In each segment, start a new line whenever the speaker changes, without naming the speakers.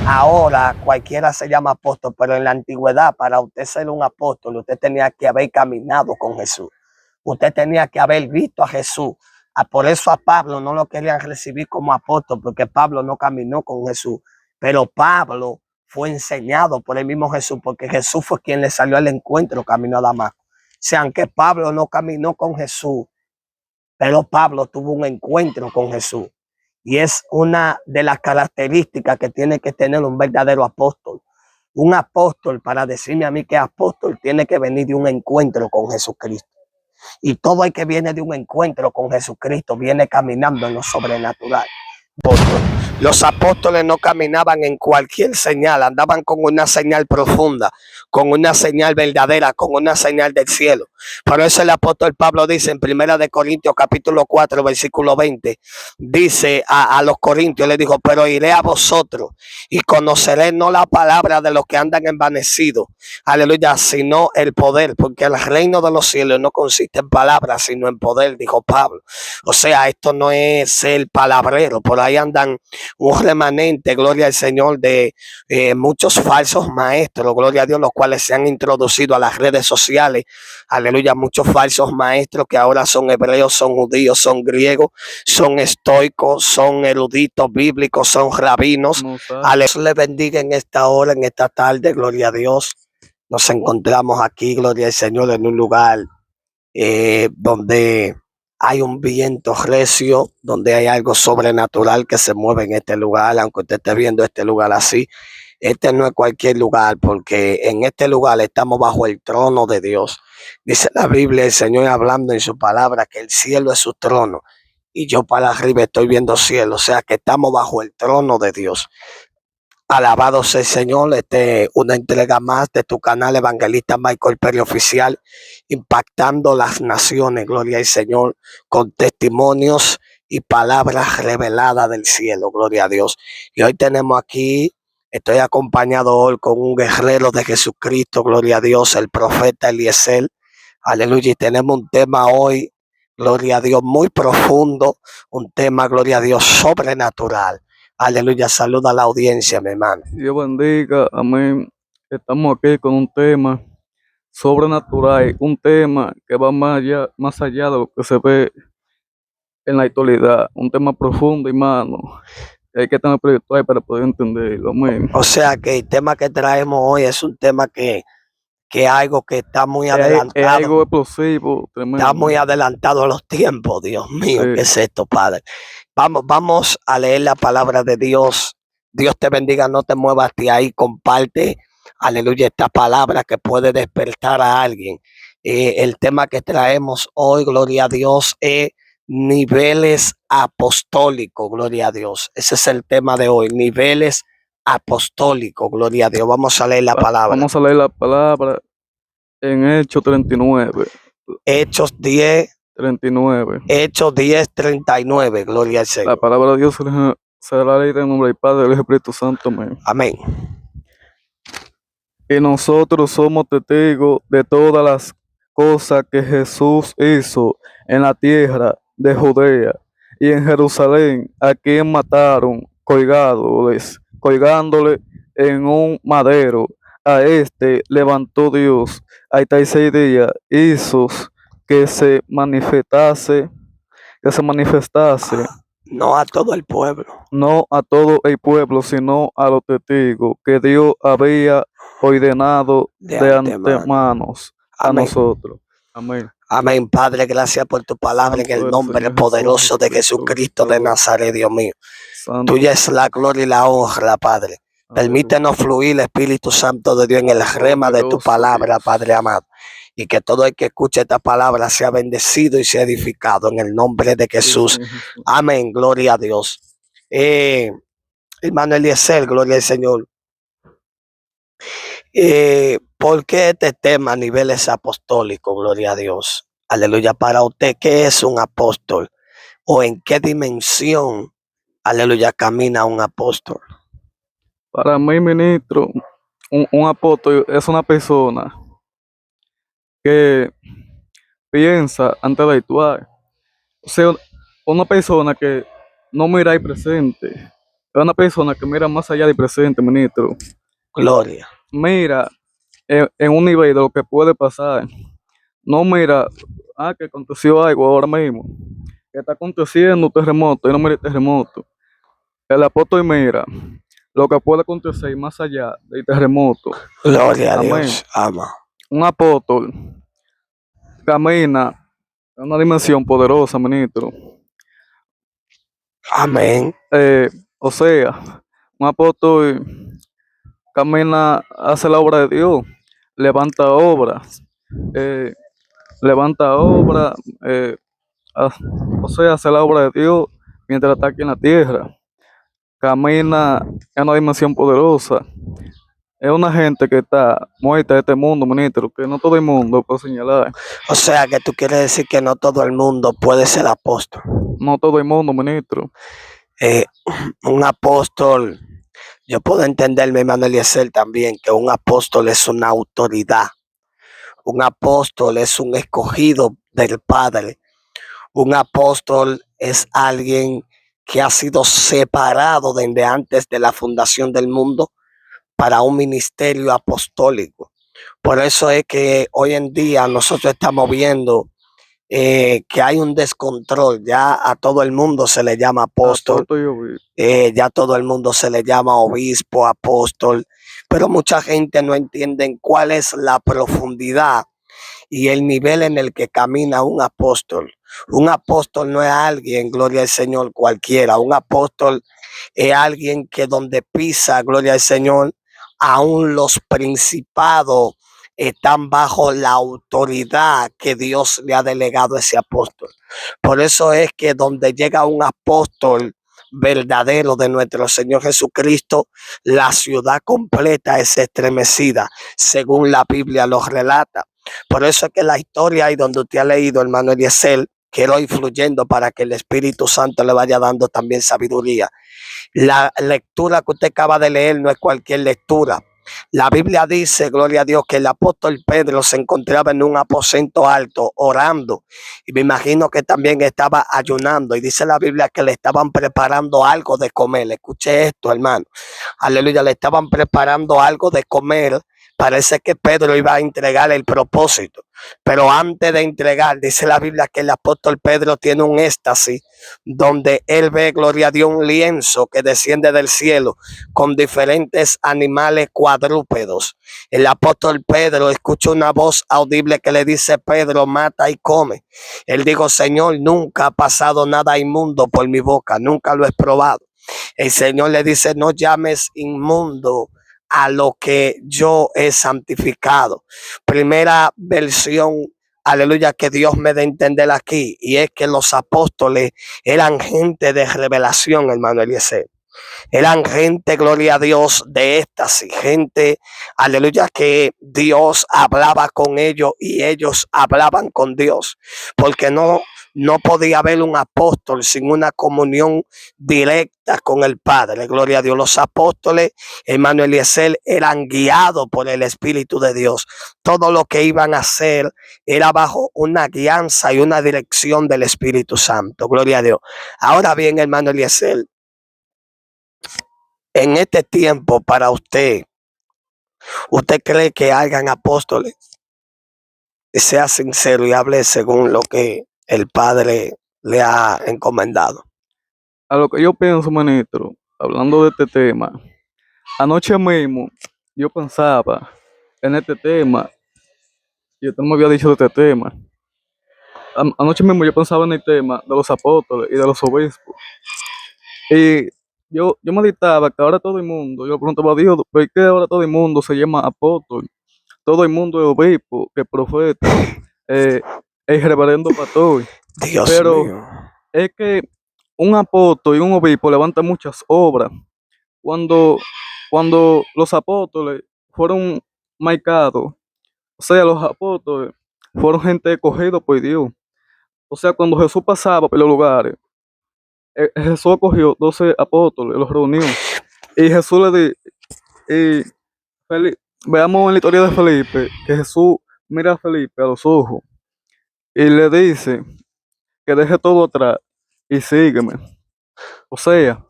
Ahora cualquiera se llama apóstol, pero en la antigüedad, para usted ser un apóstol, usted tenía que haber caminado con Jesús. Usted tenía que haber visto a Jesús. Por eso a Pablo no lo querían recibir como apóstol, porque Pablo no caminó con Jesús. Pero Pablo fue enseñado por el mismo Jesús, porque Jesús fue quien le salió al encuentro camino a Damasco. O sea, aunque Pablo no caminó con Jesús, pero Pablo tuvo un encuentro con Jesús. Y es una de las características que tiene que tener un verdadero apóstol. Un apóstol, para decirme a mí que es apóstol, tiene que venir de un encuentro con Jesucristo. Y todo el que viene de un encuentro con Jesucristo viene caminando en lo sobrenatural. Los apóstoles no caminaban en cualquier señal, andaban con una señal profunda, con una señal verdadera, con una señal del cielo. Por eso el apóstol Pablo dice en 1 Corintios capítulo 4, versículo 20, dice a los corintios, le dijo, pero iré a vosotros y conoceré no la palabra de los que andan envanecidos, aleluya, sino el poder, porque el reino de los cielos no consiste en palabras, sino en poder, dijo Pablo. O sea, esto no es ser palabrero, por ahí andan un remanente, gloria al Señor, de muchos falsos maestros, gloria a Dios, los cuales se han introducido a las redes sociales, aleluya, muchos falsos maestros que ahora son hebreos, son judíos, son griegos, son estoicos, son eruditos bíblicos, son rabinos. A Dios le bendiga en esta hora, en esta tarde, gloria a Dios. Nos encontramos aquí, gloria al Señor, en un lugar donde hay un viento recio, donde hay algo sobrenatural que se mueve en este lugar, aunque usted esté viendo este lugar así. Este no es cualquier lugar, porque en este lugar estamos bajo el trono de Dios. Dice la Biblia, el Señor hablando en su palabra, que el cielo es su trono. Y yo para arriba estoy viendo cielo, o sea que estamos bajo el trono de Dios. Alabado sea el Señor, una entrega más de tu canal Evangelista Michael Perry Oficial, impactando las naciones, gloria al Señor, con testimonios y palabras reveladas del cielo, gloria a Dios. Y hoy tenemos aquí, estoy acompañado hoy con un guerrero de Jesucristo, gloria a Dios, el profeta Eliezer, aleluya, y tenemos un tema hoy, gloria a Dios, muy profundo, un tema, gloria a Dios, sobrenatural. Aleluya, saluda a la audiencia, mi hermano.
Dios bendiga, amén. Estamos aquí con un tema sobrenatural, un tema que va más allá de lo que se ve en la actualidad, un tema profundo, hermano. Hay que tener espiritual para poder entenderlo, amén.
O sea que el tema que traemos hoy es un tema que algo que está muy
Es
adelantado.
algo explosivo, tremendo.
Está muy adelantado a los tiempos, Dios mío,
Sí.
¿qué es esto, Padre? Vamos a leer la palabra de Dios. Dios te bendiga, no te muevas de ahí, comparte, aleluya, esta palabra que puede despertar a alguien. El tema que traemos hoy, gloria a Dios, es niveles apostólicos, gloria a Dios. Ese es el tema de hoy, niveles apostólicos, gloria a Dios. Vamos a leer la palabra.
Vamos a leer la palabra en Hechos 39.
Hechos 10.
39.
Hechos 10, 39, gloria al Señor.
La palabra de Dios será leída en nombre del Padre y del Espíritu Santo, amén.
Amén.
Y nosotros somos testigos de todas las cosas que Jesús hizo en la tierra de Judea y en Jerusalén, a quien mataron colgándole en un madero. A este levantó Dios a 6 días, hizo que se manifestase,
No a todo el pueblo.
no a todo el pueblo, sino a los testigos que Dios había ordenado de antemano a nosotros. Amén.
Amén, Padre, gracias por tu palabra en el nombre poderoso de Jesucristo de Nazaret, Dios mío. Tuya es la gloria y la honra, Padre. Permítenos fluir, Espíritu Santo de Dios, en el rema de tu palabra, Padre amado. Y que todo el que escuche esta palabra sea bendecido y sea edificado en el nombre de Jesús. Amén, gloria a Dios. Hermano Eliezer, gloria al Señor. ¿Por qué este tema, niveles apostólicos, gloria a Dios? Aleluya, para usted, ¿qué es un apóstol? ¿O en qué dimensión, aleluya, camina un apóstol?
Para mí, ministro, un apóstol es una persona que piensa antes de actuar. O sea, una persona que no mira el presente, Es una persona que mira más allá del presente, ministro.
Gloria.
Mira en un nivel de lo que puede pasar. No mira, que aconteció algo ahora mismo. Que está aconteciendo un terremoto, y no mira el terremoto. El apóstol mira lo que puede acontecer más allá del terremoto.
Gloria a
Amén.
Dios. Ama.
Un apóstol camina en una dimensión poderosa, ministro.
Amén.
O sea, un apóstol camina, hace la obra de Dios, levanta obras, eh, levanta obras, ha- o sea, hace la obra de Dios mientras está aquí en la tierra. Camina en una dimensión poderosa. Es una gente que está muerta de este mundo, ministro, que no todo el mundo puede señalar.
O sea que tú quieres decir que no todo el mundo puede ser apóstol.
No todo el mundo, ministro.
Eh, un apóstol, yo puedo entender, mi hermano Eliezer, también que un apóstol es una autoridad. Un apóstol es un escogido del Padre. Un apóstol es alguien que ha sido separado desde antes de la fundación del mundo para un ministerio apostólico. Por eso es que hoy en día nosotros estamos viendo que hay un descontrol. Ya a todo el mundo se le llama apóstol,
Apóstol y obispo.
ya a todo el mundo se le llama obispo, apóstol, pero mucha gente no entiende cuál es la profundidad y el nivel en el que camina un apóstol. Un apóstol no es alguien, gloria al Señor, cualquiera. Un apóstol es alguien que donde pisa, gloria al Señor, aún los principados están bajo la autoridad que Dios le ha delegado a ese apóstol. Por eso es que donde llega un apóstol verdadero de nuestro Señor Jesucristo, la ciudad completa es estremecida, según la Biblia lo relata. Por eso es que la historia y donde usted ha leído, hermano Eliezer, quiero ir fluyendo para que el Espíritu Santo le vaya dando también sabiduría. La lectura que usted acaba de leer no es cualquier lectura. La Biblia dice, gloria a Dios, que el apóstol Pedro se encontraba en un aposento alto orando y me imagino que también estaba ayunando y dice la Biblia que le estaban preparando algo de comer. Escuche esto, hermano. Aleluya, le estaban preparando algo de comer. Parece que Pedro iba a entregar el propósito, pero antes de entregar, dice la Biblia que el apóstol Pedro tiene un éxtasis donde él ve, gloria a Dios, un lienzo que desciende del cielo con diferentes animales cuadrúpedos. El apóstol Pedro escucha una voz audible que le dice: Pedro, mata y come. Él dijo: Señor, nunca ha pasado nada inmundo por mi boca, nunca lo he probado. El Señor le dice: no llames inmundo a lo que yo he santificado. Primera versión, aleluya, que Dios me dé a entender aquí, y es que los apóstoles eran gente de revelación, hermano Eliezer. Eran gente, gloria a Dios, de éxtasis, gente, aleluya, que Dios hablaba con ellos y ellos hablaban con Dios, porque no podía haber un apóstol sin una comunión directa con el Padre. Gloria a Dios. Los apóstoles, hermano Eliezer, eran guiados por el Espíritu de Dios. Todo lo que iban a hacer era bajo una guianza y una dirección del Espíritu Santo. Gloria a Dios. Ahora bien, hermano Eliezer, en este tiempo para usted, ¿usted cree que hagan apóstoles? Sea sincero y hable según lo que el Padre le ha encomendado.
A lo que yo pienso, ministro, hablando de este tema, anoche mismo yo pensaba en este tema, y usted me había dicho de este tema. Anoche mismo yo pensaba en el tema de los apóstoles y de los obispos. Y yo meditaba que ahora todo el mundo, yo preguntaba a Dios, ¿por qué ahora todo el mundo se llama apóstol? Todo el mundo es obispo, que es profeta, eh, es reverendo pastor.
Dios
Pero
mío.
es que un apóstol y un obispo levantan muchas obras. Cuando, cuando los apóstoles fueron marcados, o sea, los apóstoles fueron gente escogida por Dios. O sea, cuando Jesús pasaba por los lugares, Jesús acogió 12 apóstoles, los reunió. Y Jesús le dijo, y veamos en la historia de Felipe, que Jesús mira a Felipe a los ojos y le dice que deje todo atrás y sígueme. O sea,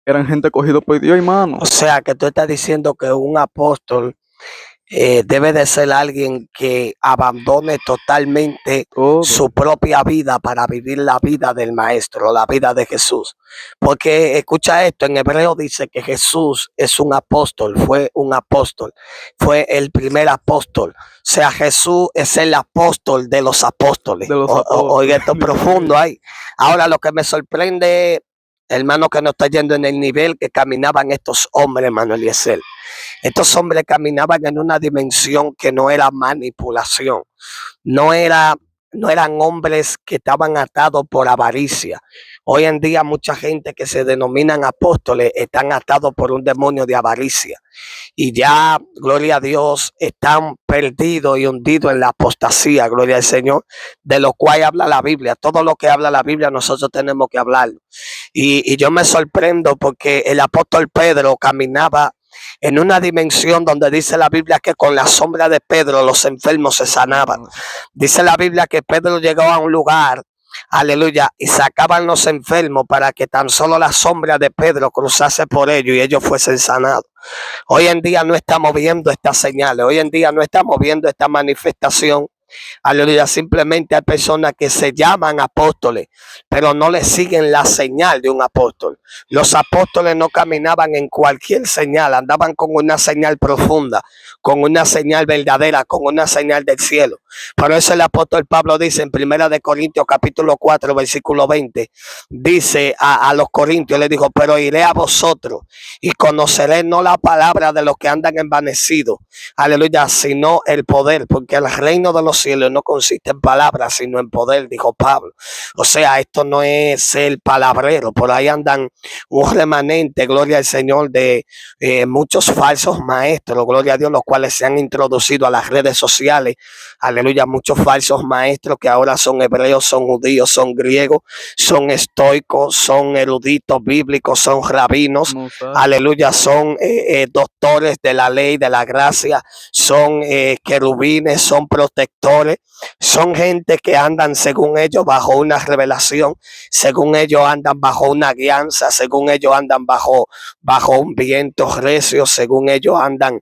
eran gente cogida por Dios, hermano.
O sea, que tú estás diciendo que un apóstol debe de ser alguien que abandone totalmente
Todo.
su propia vida para vivir la vida del maestro, la vida de Jesús. Porque escucha esto, en Hebreo dice que Jesús es un apóstol, fue el primer apóstol. O sea, Jesús es el apóstol de los apóstoles.
De los
Oiga,
apóstoles.
esto profundo ahí. Ahora lo que me sorprende, hermano, que no está yendo en el nivel que caminaban estos hombres, hermano Eliezer. Estos hombres caminaban en una dimensión que no era manipulación, no era, no eran hombres que estaban atados por avaricia. Hoy en día mucha gente que se denominan apóstoles están atados por un demonio de avaricia y ya, gloria a Dios, están perdidos y hundidos en la apostasía, gloria al Señor, de lo cual habla la Biblia. Todo lo que habla la Biblia nosotros tenemos que hablarlo. Y yo me sorprendo porque el apóstol Pedro caminaba en una dimensión donde dice la Biblia que con la sombra de Pedro los enfermos se sanaban. Dice la Biblia que Pedro llegó a un lugar, aleluya, y sacaban los enfermos para que tan solo la sombra de Pedro cruzase por ellos y ellos fuesen sanados. Hoy en día no estamos viendo estas señales, hoy en día no estamos viendo esta manifestación. Aleluya, simplemente hay personas que se llaman apóstoles, pero no le siguen la señal de un apóstol. Los apóstoles no caminaban en cualquier señal, andaban con una señal profunda, con una señal verdadera, con una señal del cielo. Por eso el apóstol Pablo dice en 1 Corintios capítulo 4, versículo 20, dice a los corintios, le dijo, pero iré a vosotros y conoceré no la palabra de los que andan envanecidos, aleluya, sino el poder, porque el reino de los cielos no consiste en palabras, sino en poder, dijo Pablo. O sea, esto no es ser palabrero, por ahí andan un remanente, gloria al Señor, de muchos falsos maestros, gloria a Dios, los cuales se han introducido a las redes sociales, aleluya, muchos falsos maestros que ahora son hebreos, son judíos, son griegos, son estoicos, son eruditos bíblicos, son rabinos,
No sabe.
aleluya, son doctores de la ley, de la gracia, son querubines, son protectores, son gente que andan según ellos bajo una revelación, según ellos andan bajo una guianza, según ellos andan bajo un viento recio, según ellos andan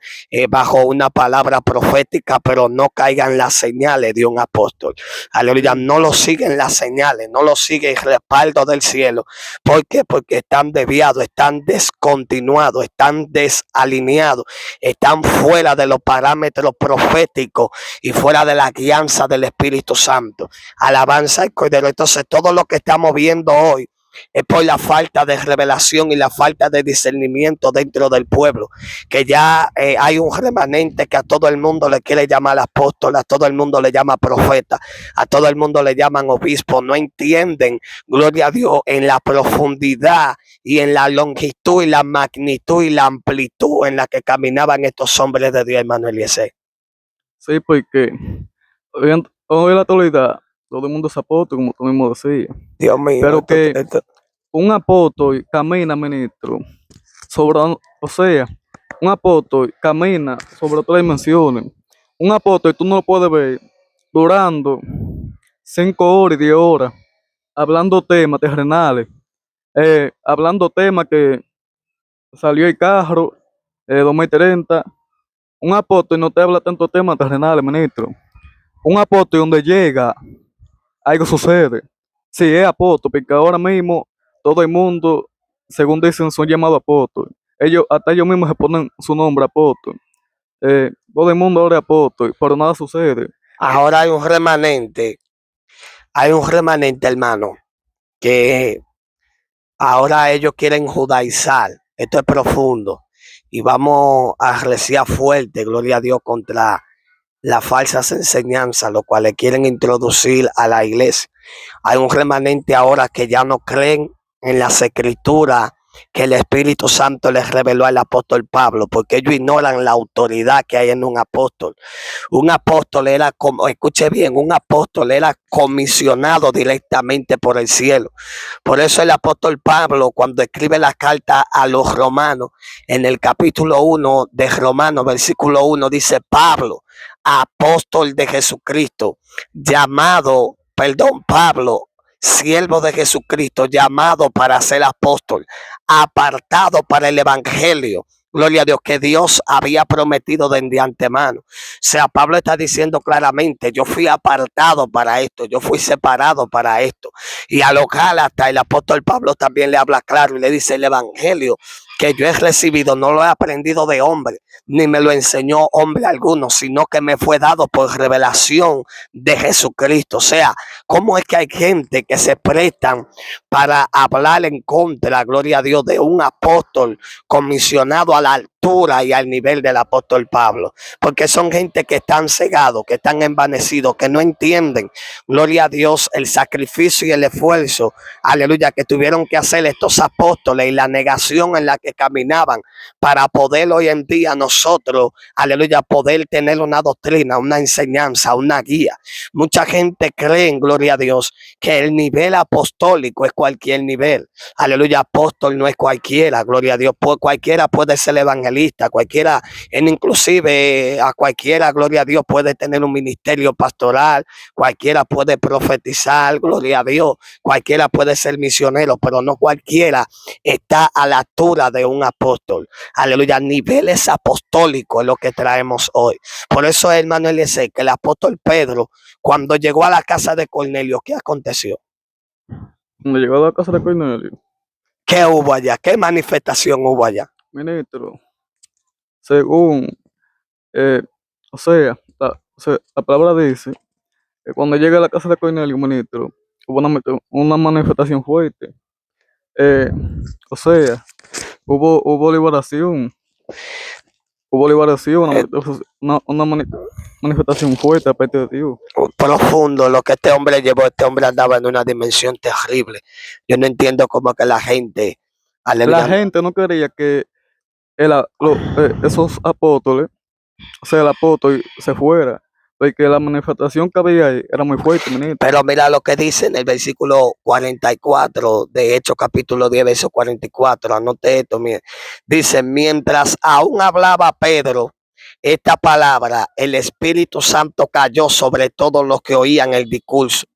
bajo una palabra profética, pero no caigan las señales de un apóstol. Aleluya, no lo siguen las señales, no lo sigue el respaldo del cielo. ¿Por qué? Porque están desviados, están descontinuados, están desalineados, están fuera de los parámetros proféticos y fuera de la guianza del Espíritu Santo. Alabanza al Cordero. Entonces, todo lo que estamos viendo hoy es por la falta de revelación y la falta de discernimiento dentro del pueblo, que ya hay un remanente que a todo el mundo le quiere llamar apóstol, a todo el mundo le llama profeta, a todo el mundo le llaman obispo. No entienden, gloria a Dios, en la profundidad y en la longitud y la magnitud y la amplitud en la que caminaban estos hombres de Dios, hermano Eliezer.
Sí, porque hoy en la actualidad todo el mundo es apóstol, como tú mismo decías.
Dios mío,
Pero que un apóstol camina, ministro, sobre, o sea, un apóstol camina sobre otras dimensiones. Un apóstol tú no lo puedes ver durando 5 horas y 10 horas, hablando temas terrenales, hablando temas que salió el carro, 2030. Un apóstol no te habla tanto temas terrenales, ministro. Un apóstol donde llega, algo sucede. Sí, es apóstol, porque ahora mismo todo el mundo, según dicen, son llamados apóstoles. Hasta ellos mismos se ponen su nombre apóstol. Todo el mundo ahora es apóstol, pero nada sucede.
Ahora hay un remanente, hermano, que ahora ellos quieren judaizar. Esto es profundo y vamos a reciar fuerte, gloria a Dios, contra las falsas enseñanzas, lo cuales quieren introducir a la iglesia. Hay un remanente ahora que ya no creen en las escrituras que el Espíritu Santo les reveló al apóstol Pablo, porque ellos ignoran la autoridad que hay en un apóstol. Un apóstol era, como, escuche bien, un apóstol era comisionado directamente por el cielo. Por eso el apóstol Pablo, cuando escribe la carta a los romanos, en el capítulo 1 de Romanos, versículo 1, dice: Pablo, apóstol de Jesucristo, Pablo, siervo de Jesucristo, llamado para ser apóstol, apartado para el evangelio. Gloria a Dios, que Dios había prometido desde antemano. O sea, Pablo está diciendo claramente, yo fui apartado para esto, yo fui separado para esto. Y a los Gálatas, el apóstol Pablo también le habla claro y le dice, el evangelio que yo he recibido no lo he aprendido de hombre, ni me lo enseñó hombre alguno, sino que me fue dado por revelación de Jesucristo. O sea, ¿cómo es que hay gente que se prestan para hablar en contra, gloria a Dios, de un apóstol comisionado a la altura y al nivel del apóstol Pablo? Porque son gente que están cegados, que están envanecidos, que no entienden, gloria a Dios, el sacrificio y el esfuerzo, aleluya, que tuvieron que hacer estos apóstoles y la negación en la que caminaban para poder hoy en día nosotros, aleluya, poder tener una doctrina, una enseñanza, una guía. Mucha gente cree, en gloria a Dios, que el nivel apostólico es cualquier nivel. Aleluya, apóstol no es cualquiera, gloria a Dios. Cualquiera puede ser evangelista, cualquiera, inclusive a cualquiera, gloria a Dios, puede tener un ministerio pastoral, cualquiera puede profetizar, gloria a Dios, cualquiera puede ser misionero, pero no cualquiera está a la altura de un apóstol. Aleluya, niveles apostólicos es lo que traemos hoy. Por eso, hermano Eliezer, que el apóstol Pedro, cuando llegó a la casa de Cornelio, ¿qué aconteció?
Cuando llegó a la casa de Cornelio,
¿Qué hubo allá? ¿Qué manifestación hubo allá?
ministro, según, o sea, la palabra dice que cuando llega a la casa de Cornelio, ministro, hubo una manifestación fuerte. O sea, hubo liberación, una manifestación fuerte a parte de Dios.
Profundo lo que este hombre llevó. Este hombre andaba en una dimensión terrible. Yo no entiendo cómo que la gente,
La
aleluya,
gente no quería que esos apóstoles, o sea, el apóstol se fuera, porque la manifestación que había ahí era muy fuerte, ministro.
pero mira lo que dice en el versículo 44 de Hechos capítulo 10, verso 44. Anote esto, mire. Dice, mientras aún hablaba Pedro esta palabra, el Espíritu Santo cayó sobre todos los que oían el discurso.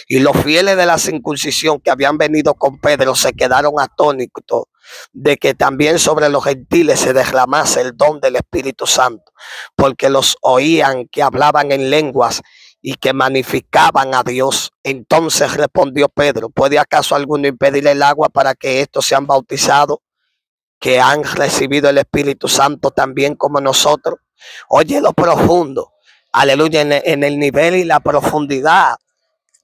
Y los fieles de la circuncisión que habían venido con Pedro se quedaron atónitos de que también sobre los gentiles se derramase el don del Espíritu Santo, porque los oían que hablaban en lenguas y que magnificaban a Dios. Entonces respondió Pedro, ¿puede acaso alguno impedir el agua para que estos sean bautizados, que han recibido el Espíritu Santo también como nosotros? Oye lo profundo, aleluya, en el nivel y la profundidad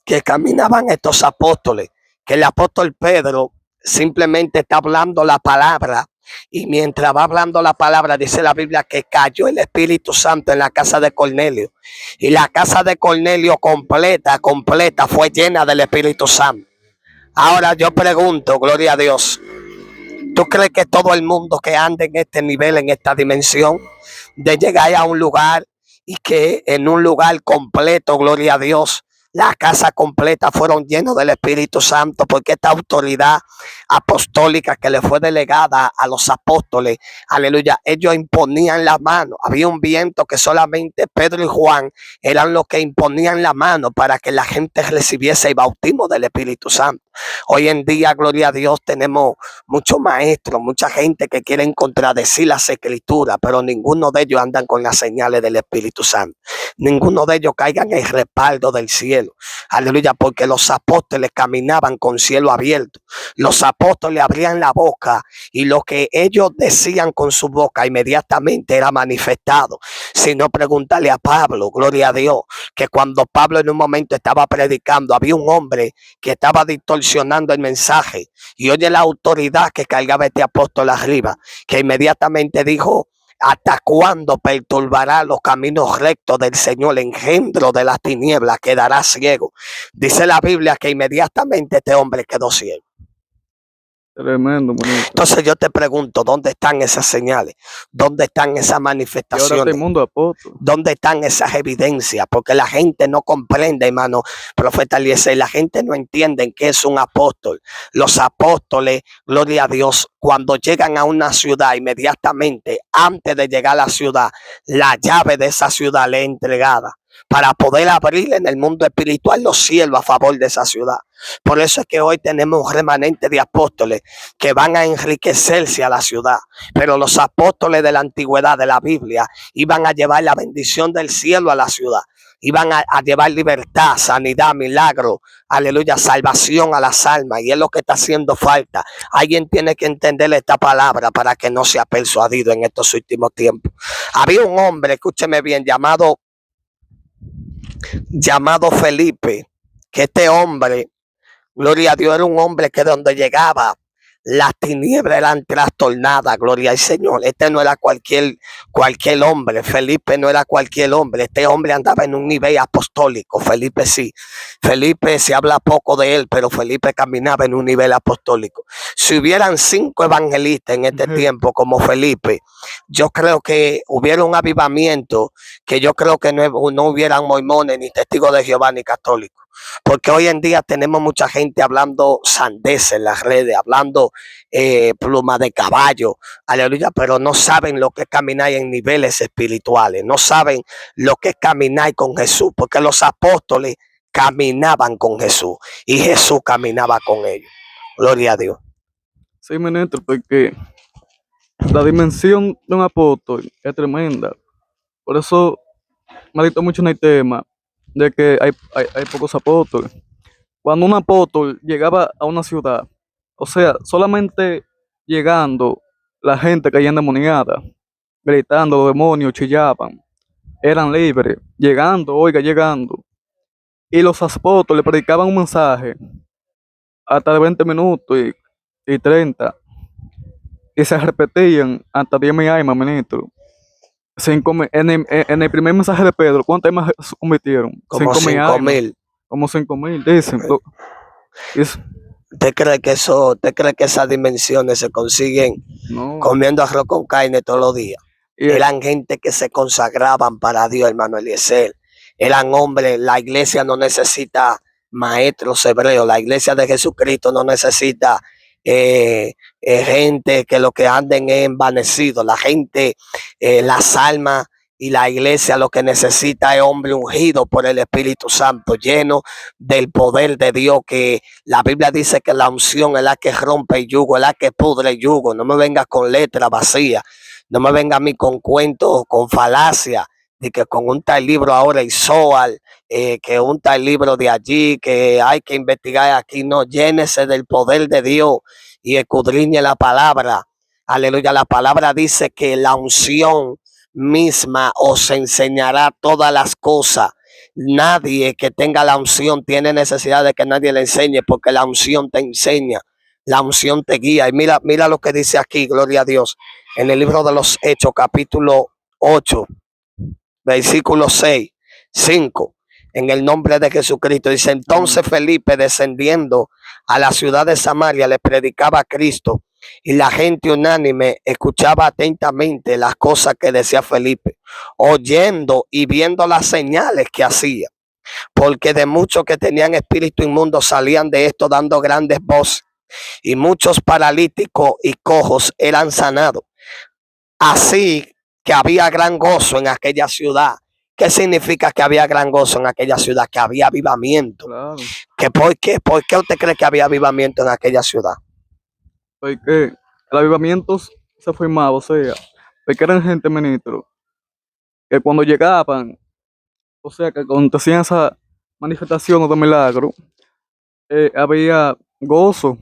que caminaban estos apóstoles, que el apóstol Pedro simplemente está hablando la palabra, y mientras va hablando la palabra, dice la Biblia que cayó el Espíritu Santo en la casa de Cornelio, y la casa de Cornelio completa fue llena del Espíritu Santo. Ahora yo pregunto, gloria a Dios, ¿tú crees que todo el mundo que ande en este nivel, en esta dimensión, de llegar a un lugar y que en un lugar completo, gloria a Dios, la casa completa fueron llenos del Espíritu Santo? Porque esta autoridad apostólica que le fue delegada a los apóstoles, aleluya, ellos imponían la mano. Había un viento que solamente Pedro y Juan eran los que imponían la mano para que la gente recibiese el bautismo del Espíritu Santo. Hoy en día, gloria a Dios, tenemos muchos maestros, mucha gente que quieren contradecir las escrituras, pero ninguno de ellos andan con las señales del Espíritu Santo. Ninguno de ellos caigan en el respaldo del cielo. Aleluya, porque los apóstoles caminaban con cielo abierto. Los apóstoles abrían la boca y lo que ellos decían con su boca inmediatamente era manifestado. Si no, preguntarle a Pablo, gloria a Dios, que cuando Pablo en un momento estaba predicando, había un hombre que estaba distorsionando el mensaje, y oye la autoridad que cargaba este apóstol arriba, que inmediatamente dijo: ¿hasta cuándo perturbará los caminos rectos del Señor? Engendro de las tinieblas quedará ciego. Dice la Biblia que inmediatamente este hombre quedó ciego.
Tremendo, ministro.
Entonces yo te pregunto, ¿dónde están esas señales? ¿Dónde están esas
Y ahora
manifestaciones?
todo el mundo apóstol.
¿Dónde están esas evidencias? Porque la gente no comprende, hermano profeta Eliezer, la gente no entiende qué es un apóstol. Los apóstoles, gloria a Dios, cuando llegan a una ciudad, inmediatamente, antes de llegar a la ciudad, la llave de esa ciudad le es entregada. para poder abrir en el mundo espiritual los cielos a favor de esa ciudad. Por eso es que hoy tenemos un remanente de apóstoles que van a enriquecerse a la ciudad. Pero los apóstoles de la antigüedad de la Biblia iban a llevar la bendición del cielo a la ciudad. Iban a llevar libertad, sanidad, milagro, aleluya, salvación a las almas. Y es lo que está haciendo falta. Alguien tiene que entender esta palabra para que no sea persuadido en estos últimos tiempos. Había un hombre, escúcheme bien, llamado Felipe, que este hombre, gloria a Dios, era un hombre que donde llegaba las tinieblas eran trastornadas, gloria al Señor. Este no era cualquier hombre, Felipe no era cualquier hombre, este hombre andaba en un nivel apostólico. Felipe sí, Felipe se habla poco de él, pero Felipe caminaba en un nivel apostólico. Si hubieran 5 evangelistas en este tiempo como Felipe, yo creo que hubiera un avivamiento, que yo creo que no hubieran mormones, ni testigos de Jehová, ni católicos. Porque hoy en día tenemos mucha gente hablando sandeces en las redes, hablando pluma de caballo, aleluya, pero no saben lo que es caminar en niveles espirituales, no saben lo que es caminar con Jesús, porque los apóstoles caminaban con Jesús y Jesús caminaba con ellos. Gloria a Dios.
Sí, ministro, porque la dimensión de un apóstol es tremenda. Por eso me ha dicho mucho en el tema de que hay pocos apóstoles. Cuando un apóstol llegaba a una ciudad, o sea, solamente llegando, la gente caía endemoniada, gritando, los demonios chillaban, eran libres, llegando. Y los apóstoles predicaban un mensaje hasta de 20 minutos y 30, y se repetían hasta 10.000 almas, ministro. En el primer mensaje de Pedro, ¿cuántas almas se convirtieron?
Como
5.000 almas.
5.000.
Como 5.000, dicen.
¿Usted cree que esas dimensiones se consiguen
No.
comiendo arroz con carne todos los días? Eran gente que se consagraban para Dios, hermano Eliezer. Eran hombres. La iglesia no necesita maestros hebreos. La iglesia de Jesucristo no necesita gente que lo que anden es envanecido. La gente, las almas y la iglesia lo que necesita es hombre ungido por el Espíritu Santo, lleno del poder de Dios, que la Biblia dice que la unción es la que rompe el yugo, es la que pudre el yugo. No me vengas con letras vacías, no me venga a mí con cuentos, con falacia, de que con un tal libro ahora y Zohar, que un tal libro de allí, que hay que investigar aquí. No, llénese del poder de Dios y escudriñe la palabra. Aleluya, la palabra dice que la unción misma os enseñará todas las cosas. Nadie que tenga la unción tiene necesidad de que nadie le enseñe, porque la unción te enseña, la unción te guía. Y mira lo que dice aquí, gloria a Dios, en el libro de los Hechos, capítulo 8, versículo 6, 5, en el nombre de Jesucristo. Dice: entonces Felipe, descendiendo a la ciudad de Samaria, le predicaba a Cristo, y la gente unánime escuchaba atentamente las cosas que decía Felipe, oyendo y viendo las señales que hacía, porque de muchos que tenían espíritu inmundo salían de esto dando grandes voces, y muchos paralíticos y cojos eran sanados. Así que había gran gozo en aquella ciudad. ¿Qué significa que había gran gozo en aquella ciudad? Que había avivamiento.
Claro.
¿Por qué usted cree que había avivamiento en aquella ciudad?
Porque el avivamiento se formaba, o sea, porque eran gente, ministro, que cuando llegaban, o sea, que acontecían esas manifestaciones de milagro, había gozo.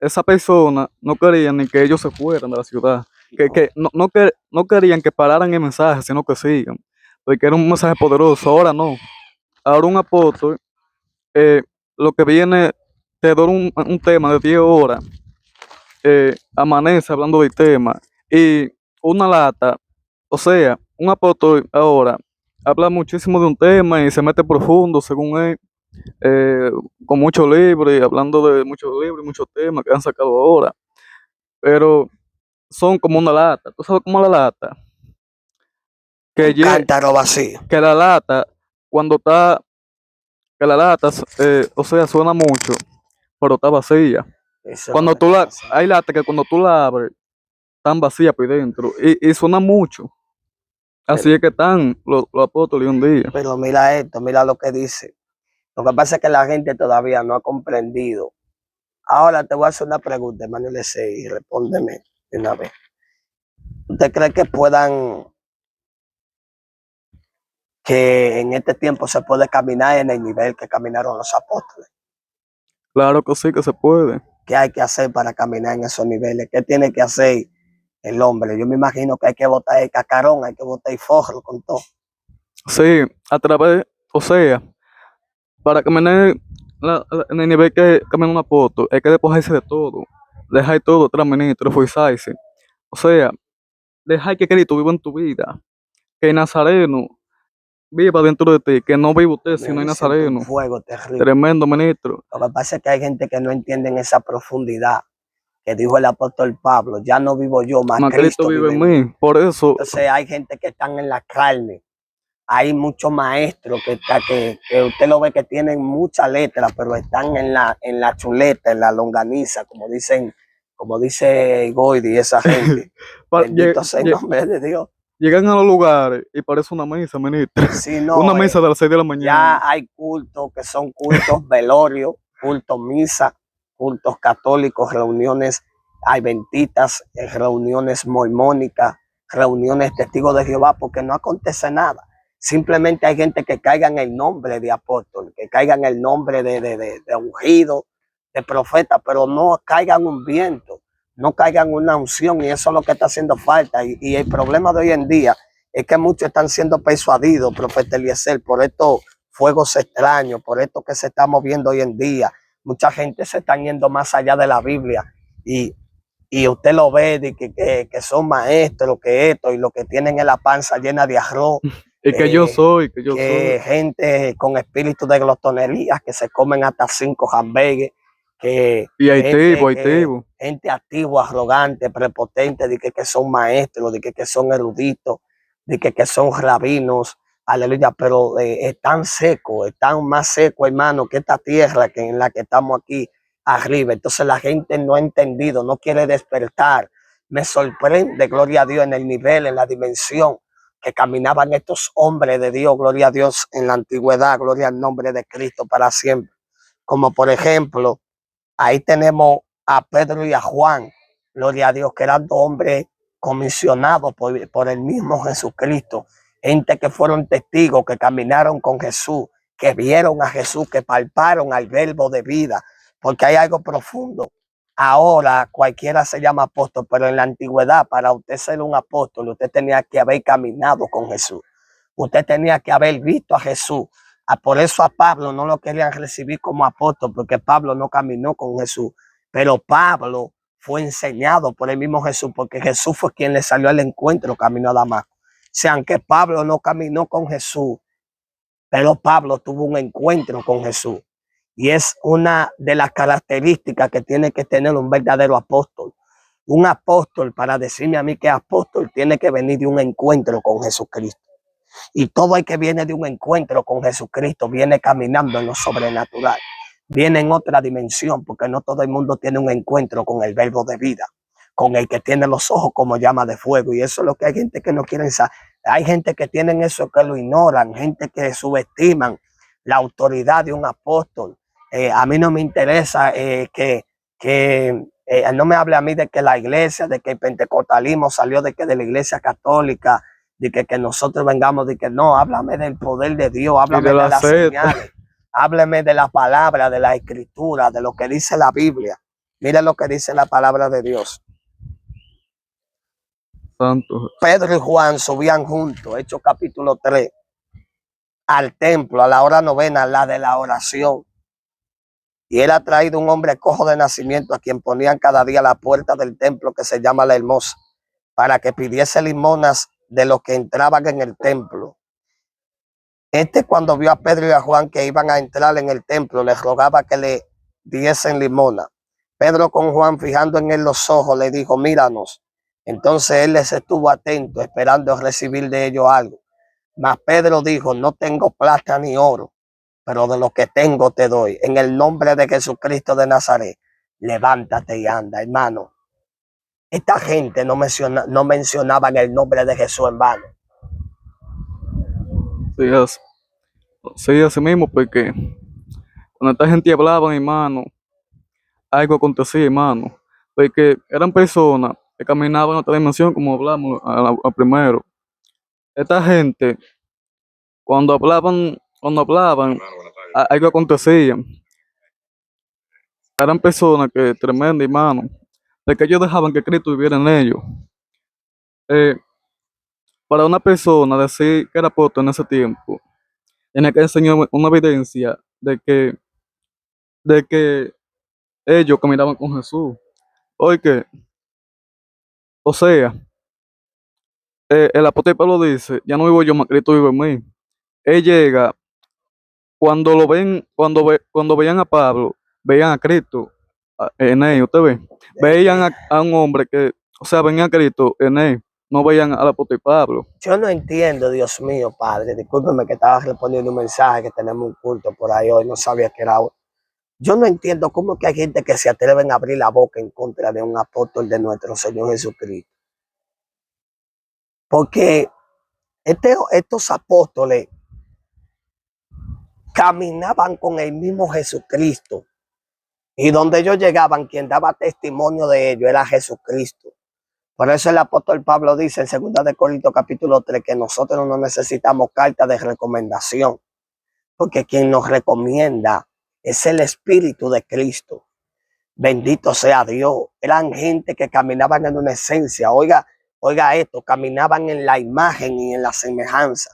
Esa persona no querían ni que ellos se fueran de la ciudad, que no querían que pararan el mensaje, sino que sigan, porque era un mensaje poderoso. Ahora no. Ahora un apóstol, lo que viene, te da un tema de 10 horas, amanece hablando del tema, y una lata, o sea, un apóstol ahora habla muchísimo de un tema y se mete profundo según él, con muchos libros, y hablando de muchos libros y muchos temas que han sacado ahora, pero son como una lata. ¿Tú sabes cómo la lata?
Un cántaro vacío.
Que la lata, cuando está, que la lata, o sea, suena mucho, pero está vacía. Cuando tú hay lata que cuando tú la abres, están vacías por dentro y suena mucho. Así es que están los apóstoles un día.
Pero mira esto, mira lo que dice. Lo que pasa es que la gente todavía no ha comprendido. Ahora te voy a hacer una pregunta, Emanuel y respóndeme de una vez. ¿Usted cree que en este tiempo se puede caminar en el nivel que caminaron los apóstoles?
Claro que sí que se puede.
¿Qué hay que hacer para caminar en esos niveles? ¿Qué tiene que hacer el hombre? Yo me imagino que hay que botar el cacarón, hay que botar el forro con todo.
Sí, a través, o sea, para caminar en el nivel que camina un apóstol, hay que despojarse de todo. Dejar todo atrás, ministro, esforzarse. O sea, dejar que Cristo viva en tu vida. Que Nazareno viva dentro de ti. Que no viva usted si no hay
Me siento un
Nazareno.
fuego terrible.
Tremendo, ministro.
Lo que pasa es que hay gente que no entiende esa profundidad que dijo el apóstol Pablo. Ya no vivo yo, más
Más Cristo
Cristo
vive
vive
en
en mí.
mí. Por eso,
Entonces hay gente que están en la carne. Hay muchos maestros que usted lo ve que tienen mucha letra, pero están en la chuleta, en la longaniza, como dice Goidi y esa gente. Bendito sea el nombre de Dios.
llegan a los lugares y parece una misa, ministro.
Si
Una
no,
misa de las 6 de la mañana.
ya hay cultos que son cultos velorios, cultos misa, cultos católicos, reuniones adventistas, reuniones mormónicas, reuniones testigos de Jehová, porque no acontece nada. Simplemente hay gente que caiga en el nombre de apóstol, que caiga en el nombre de ungido, de profeta, pero no caiga en un viento, no caiga en una unción, y eso es lo que está haciendo falta. Y el problema de hoy en día es que muchos están siendo persuadidos, profeta Eliezer, por estos fuegos extraños, por esto que se está moviendo hoy en día. Mucha gente se está yendo más allá de la Biblia y usted lo ve de que son maestros, que esto y lo que tienen en la panza llena de arroz.
Y que yo soy, que yo
Que
soy.
gente con espíritu de glotonería, que se comen hasta 5 hamburgues,
Y haitivo.
gente activa, arrogante, prepotente, de que son maestros, de que son eruditos, de que son rabinos, aleluya, pero están secos, están más secos, hermano, que esta tierra que en la que estamos aquí arriba. Entonces la gente no ha entendido, no quiere despertar. Me sorprende, gloria a Dios, en el nivel, en la dimensión que caminaban estos hombres de Dios, gloria a Dios, en la antigüedad, gloria al nombre de Cristo para siempre. Como por ejemplo, ahí tenemos a Pedro y a Juan, gloria a Dios, que eran dos hombres comisionados por el mismo Jesucristo, gente que fueron testigos, que caminaron con Jesús, que vieron a Jesús, que palparon al verbo de vida, porque hay algo profundo. Ahora cualquiera se llama apóstol, pero en la antigüedad, para usted ser un apóstol, usted tenía que haber caminado con Jesús. Usted tenía que haber visto a Jesús. Por eso a Pablo no lo querían recibir como apóstol, porque Pablo no caminó con Jesús. Pero Pablo fue enseñado por el mismo Jesús, porque Jesús fue quien le salió al encuentro camino a Damasco. O sea, aunque Pablo no caminó con Jesús, pero Pablo tuvo un encuentro con Jesús. Y es una de las características que tiene que tener un verdadero apóstol. Un apóstol, para decirme a mí que es apóstol, tiene que venir de un encuentro con Jesucristo. Y todo el que viene de un encuentro con Jesucristo viene caminando en lo sobrenatural. Viene en otra dimensión, porque no todo el mundo tiene un encuentro con el verbo de vida, con el que tiene los ojos como llama de fuego. Y eso es lo que hay gente que no quiere saber. Hay gente que tienen eso que lo ignoran, gente que subestiman la autoridad de un apóstol. A mí no me interesa no me hable a mí de que la iglesia, de que el pentecostalismo salió de la iglesia católica, de que nosotros vengamos, de que no, háblame del poder de Dios, háblame de las señales, háblame de la palabra, de la escritura, de lo que dice la Biblia. Mira lo que dice la palabra de Dios.
Santo.
Pedro y Juan subían juntos, Hechos capítulo 3, al templo a la hora novena, la de la oración. Y él ha traído un hombre cojo de nacimiento, a quien ponían cada día a la puerta del templo, que se llama La Hermosa, para que pidiese limonas de los que entraban en el templo. Cuando vio a Pedro y a Juan que iban a entrar en el templo, les rogaba que le diesen limona. Pedro, con Juan fijando en él los ojos, le dijo: míranos. Entonces él les estuvo atento, esperando recibir de ellos algo. Mas Pedro dijo: no tengo plata ni oro, pero de lo que tengo te doy. En el nombre de Jesucristo de Nazaret, levántate y anda, hermano. Esta gente no mencionaba en el nombre de Jesús en vano.
Sí, sí, así mismo, porque cuando esta gente hablaba, hermano, algo acontecía, hermano. Porque eran personas que caminaban en otra dimensión, como hablamos a primero. Esta gente, cuando hablaban, algo acontecía. Eran personas que tremendas, hermano. De que ellos dejaban que Cristo viviera en ellos. Eh, para una persona decir que era apóstol en ese tiempo, tiene que enseñar una evidencia de que ellos caminaban con Jesús. Oye, o sea, el apóstol Pablo dice, ya no vivo yo, mas Cristo vive en mí. Él llega, cuando lo ven, cuando veían a Pablo, veían a Cristo en él, usted ve. Veían a un hombre que, o sea, veían a Cristo en él, no veían al apóstol Pablo.
Yo no entiendo, Dios mío, Padre, discúlpeme que estaba respondiendo un mensaje que tenemos un culto por ahí hoy, no sabía que era hoy. Yo no entiendo cómo que hay gente que se atreven a abrir la boca en contra de un apóstol de nuestro Señor Jesucristo. Porque estos apóstoles caminaban con el mismo Jesucristo. Y donde ellos llegaban, quien daba testimonio de ellos era Jesucristo. Por eso el apóstol Pablo dice en 2 de Corintios capítulo 3 que nosotros no necesitamos carta de recomendación, porque quien nos recomienda es el Espíritu de Cristo. Bendito sea Dios. Eran gente que caminaban en una esencia. Oiga esto, caminaban en la imagen y en la semejanza.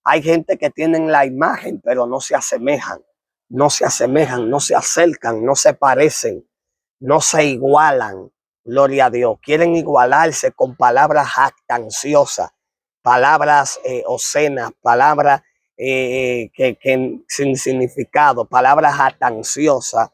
Hay gente que tienen la imagen, pero no se asemejan. No se asemejan, no se acercan, no se parecen, no se igualan. Gloria a Dios. Quieren igualarse con palabras jactanciosas, palabras obscenas, palabras que sin significado, palabras jactanciosas,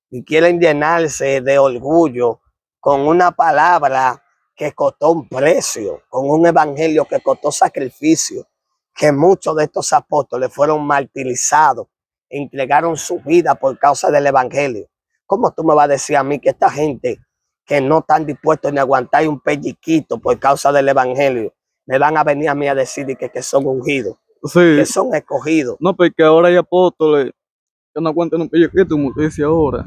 y quieren llenarse de orgullo con una palabra que costó un precio, con un evangelio que costó sacrificio, que muchos de estos apóstoles fueron martirizados, entregaron su vida por causa del evangelio. ¿Cómo tú me vas a decir a mí que esta gente que no están dispuestos ni a aguantar un pelliquito por causa del evangelio, me van a venir a mí a decir que son ungidos, que
Sí,
son escogidos?
no, porque ahora hay apóstoles que no aguantan un pellequito, como usted dice ahora.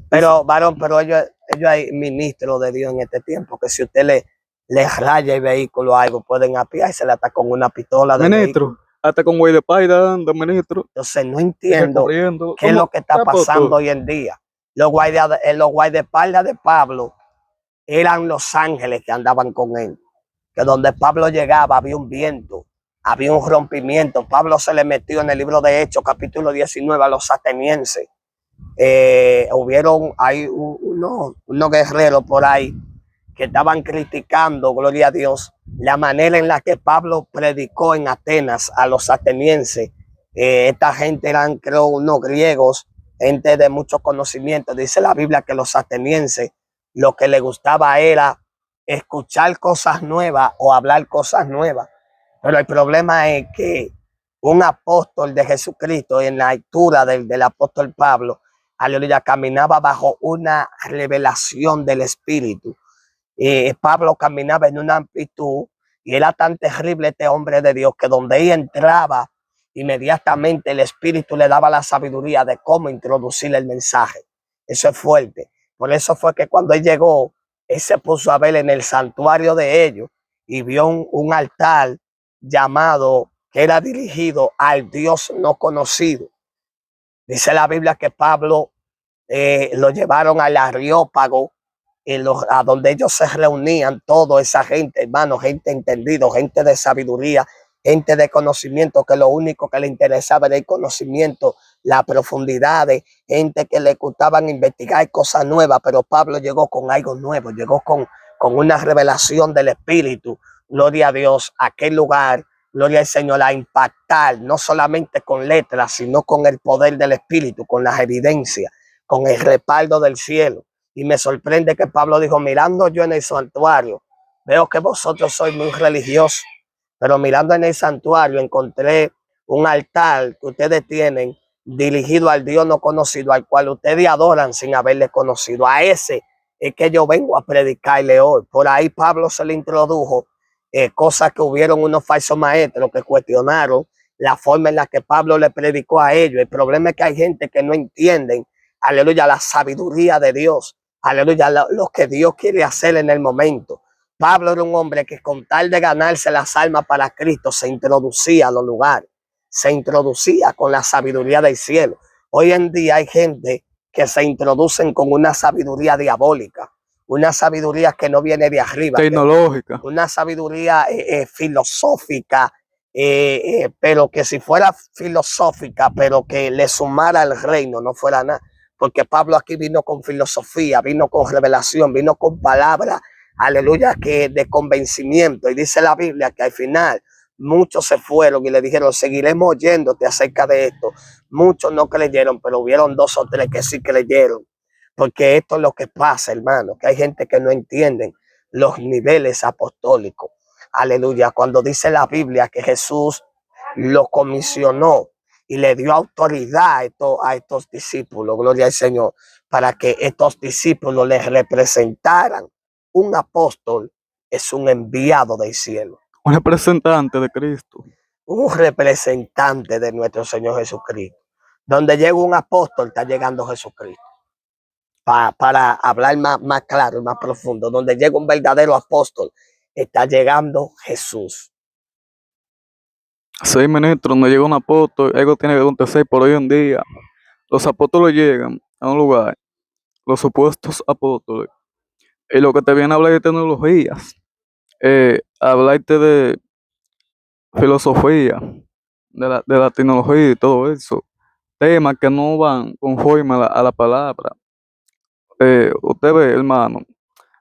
Pero, varón, pero ellos hay ministros de Dios en este tiempo, que si usted le raya el vehículo o algo, pueden apiársela hasta con una pistola del vehículo.
Ministro, hasta con güey de paida anda, ministro,
Entonces, no
sigue
entiendo
corriendo.
qué es lo
¿Cómo?
que está pasando
Apóstol.
hoy en día. Los guardaespaldas de Pablo eran los ángeles que andaban con él. Que donde Pablo llegaba había un viento, había un rompimiento. Pablo se le metió en el libro de Hechos, capítulo 19, a los atenienses. Hay unos guerreros por ahí que estaban criticando, gloria a Dios, la manera en la que Pablo predicó en Atenas a los atenienses. Esta gente eran, creo, unos griegos, gente de mucho conocimiento. Dice la Biblia que los atenienses lo que les gustaba era escuchar cosas nuevas o hablar cosas nuevas. Pero el problema es que un apóstol de Jesucristo, en la altura del apóstol Pablo, aleluya, caminaba bajo una revelación del Espíritu. Pablo caminaba en una amplitud y era tan terrible este hombre de Dios que donde él entraba, inmediatamente el Espíritu le daba la sabiduría de cómo introducir el mensaje. Eso es fuerte. Por eso fue que cuando él llegó, él se puso a ver en el santuario de ellos y vio un altar llamado, que era dirigido al Dios no conocido. Dice la Biblia que Pablo lo llevaron al Areópago, a donde ellos se reunían, toda esa gente, hermano, gente entendido, gente de sabiduría, gente de conocimiento, que lo único que le interesaba era el conocimiento, la profundidad, gente que le gustaban investigar cosas nuevas. Pero Pablo llegó con algo nuevo, llegó con una revelación del Espíritu. Gloria a Dios, aquel lugar, gloria al Señor, a impactar, no solamente con letras, sino con el poder del Espíritu, con las evidencias, con el respaldo del cielo. Y me sorprende que Pablo dijo: mirando yo en el santuario, veo que vosotros sois muy religiosos, pero mirando en el santuario encontré un altar que ustedes tienen dirigido al Dios no conocido, al cual ustedes adoran sin haberle conocido. A ese es que yo vengo a predicarle hoy. Por ahí Pablo se le introdujo cosas que hubieron unos falsos maestros que cuestionaron la forma en la que Pablo le predicó a ellos. El problema es que hay gente que no entienden, aleluya, la sabiduría de Dios, aleluya, lo que Dios quiere hacer en el momento. Pablo era un hombre que con tal de ganarse las almas para Cristo se introducía a los lugares, se introducía con la sabiduría del cielo. Hoy en día hay gente que se introducen con una sabiduría diabólica, una sabiduría que no viene de arriba,
Tecnológica.
una sabiduría filosófica, pero que si fuera filosófica, pero que le sumara al reino, no fuera nada. Porque Pablo aquí vino con filosofía, vino con revelación, vino con palabras, aleluya, que de convencimiento. Y dice la Biblia que al final muchos se fueron y le dijeron, seguiremos oyéndote acerca de esto. Muchos no creyeron, pero hubieron 2 o 3 que sí creyeron. Porque esto es lo que pasa, hermano, que hay gente que no entienden los niveles apostólicos. Aleluya, cuando dice la Biblia que Jesús lo comisionó y le dio autoridad a estos discípulos, gloria al Señor, para que estos discípulos les representaran. Un apóstol es un enviado del cielo,
Un representante de Cristo.
un representante de nuestro Señor Jesucristo. Donde llega un apóstol, está llegando Jesucristo. Para hablar más claro y más profundo, donde llega un verdadero apóstol, está llegando Jesús.
Sí, ministro, no llega un apóstol, algo tiene que acontecer por hoy en día. Los apóstoles llegan a un lugar, los supuestos apóstoles, y lo que te viene a hablar de tecnologías, hablarte de filosofía, de la tecnología y todo eso, temas que no van conforme a la palabra. Usted ve, hermano,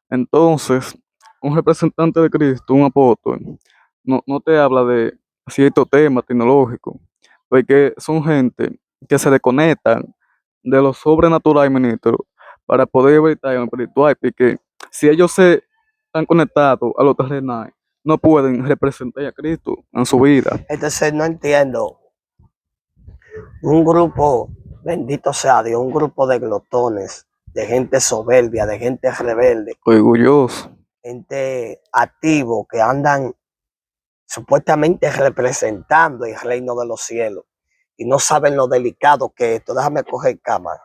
entonces, un representante de Cristo, un apóstol, no te habla de ciertos temas tecnológicos, porque son gente que se desconectan de lo sobrenatural, ministro, para poder evitar lo espiritual, porque si ellos se están conectados a lo terrenal, no pueden representar a Cristo en su vida.
Entonces no entiendo. Un grupo, bendito sea Dios, un grupo de glotones, de gente soberbia, de gente rebelde,
Orgulloso.
gente activo que andan supuestamente representando el reino de los cielos y no saben lo delicado que es esto. Déjame coger cámara.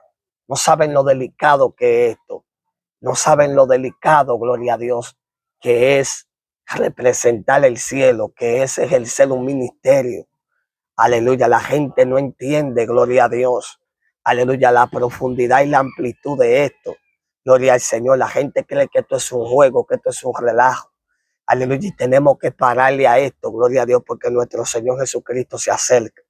No saben lo delicado que es esto. No saben lo delicado, gloria a Dios, que es representar el cielo, que es ejercer un ministerio. Aleluya, la gente no entiende, gloria a Dios. Aleluya, la profundidad y la amplitud de esto. Gloria al Señor. La gente cree que esto es un juego, que esto es un relajo. Aleluya, y tenemos que pararle a esto, gloria a Dios, porque nuestro Señor Jesucristo se acerca.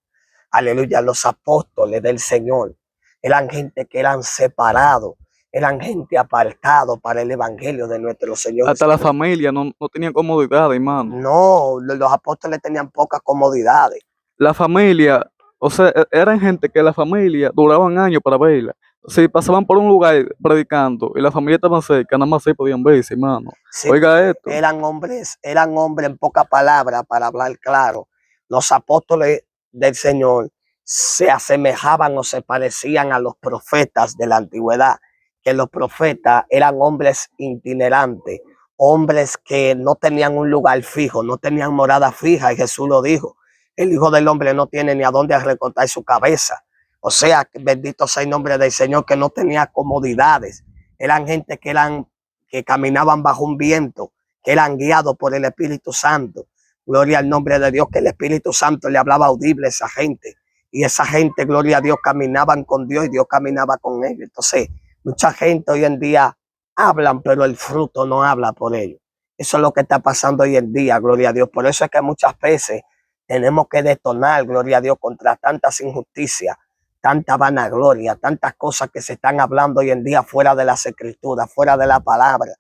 Aleluya, los apóstoles del Señor eran gente que eran separados, eran gente apartado para el evangelio de nuestro Señor
Hasta la
Jesucristo.
familia no tenía comodidad, hermano.
No, los apóstoles tenían pocas comodidades.
La familia, o sea, eran gente que la familia duraban años para verla. Si pasaban por un lugar predicando y la familia estaba cerca, nada más se podían verse, hermano.
Sí,
Oiga esto.
eran hombres en pocas palabras, para hablar claro. Los apóstoles del Señor se asemejaban o se parecían a los profetas de la antigüedad, que los profetas eran hombres itinerantes, hombres que no tenían un lugar fijo, no tenían morada fija, y Jesús lo dijo. El Hijo del Hombre no tiene ni a dónde recortar su cabeza. O sea, bendito sea el nombre del Señor, que no tenía comodidades. Eran gente que caminaban bajo un viento, que eran guiados por el Espíritu Santo. Gloria al nombre de Dios, que el Espíritu Santo le hablaba audible a esa gente. Y esa gente, gloria a Dios, caminaban con Dios y Dios caminaba con ellos. Entonces, mucha gente hoy en día hablan, pero el fruto no habla por ellos. Eso es lo que está pasando hoy en día, gloria a Dios. Por eso es que muchas veces tenemos que detonar, gloria a Dios, contra tantas injusticias, tanta vanagloria, tantas cosas que se están hablando hoy en día fuera de las escrituras, fuera de la palabra.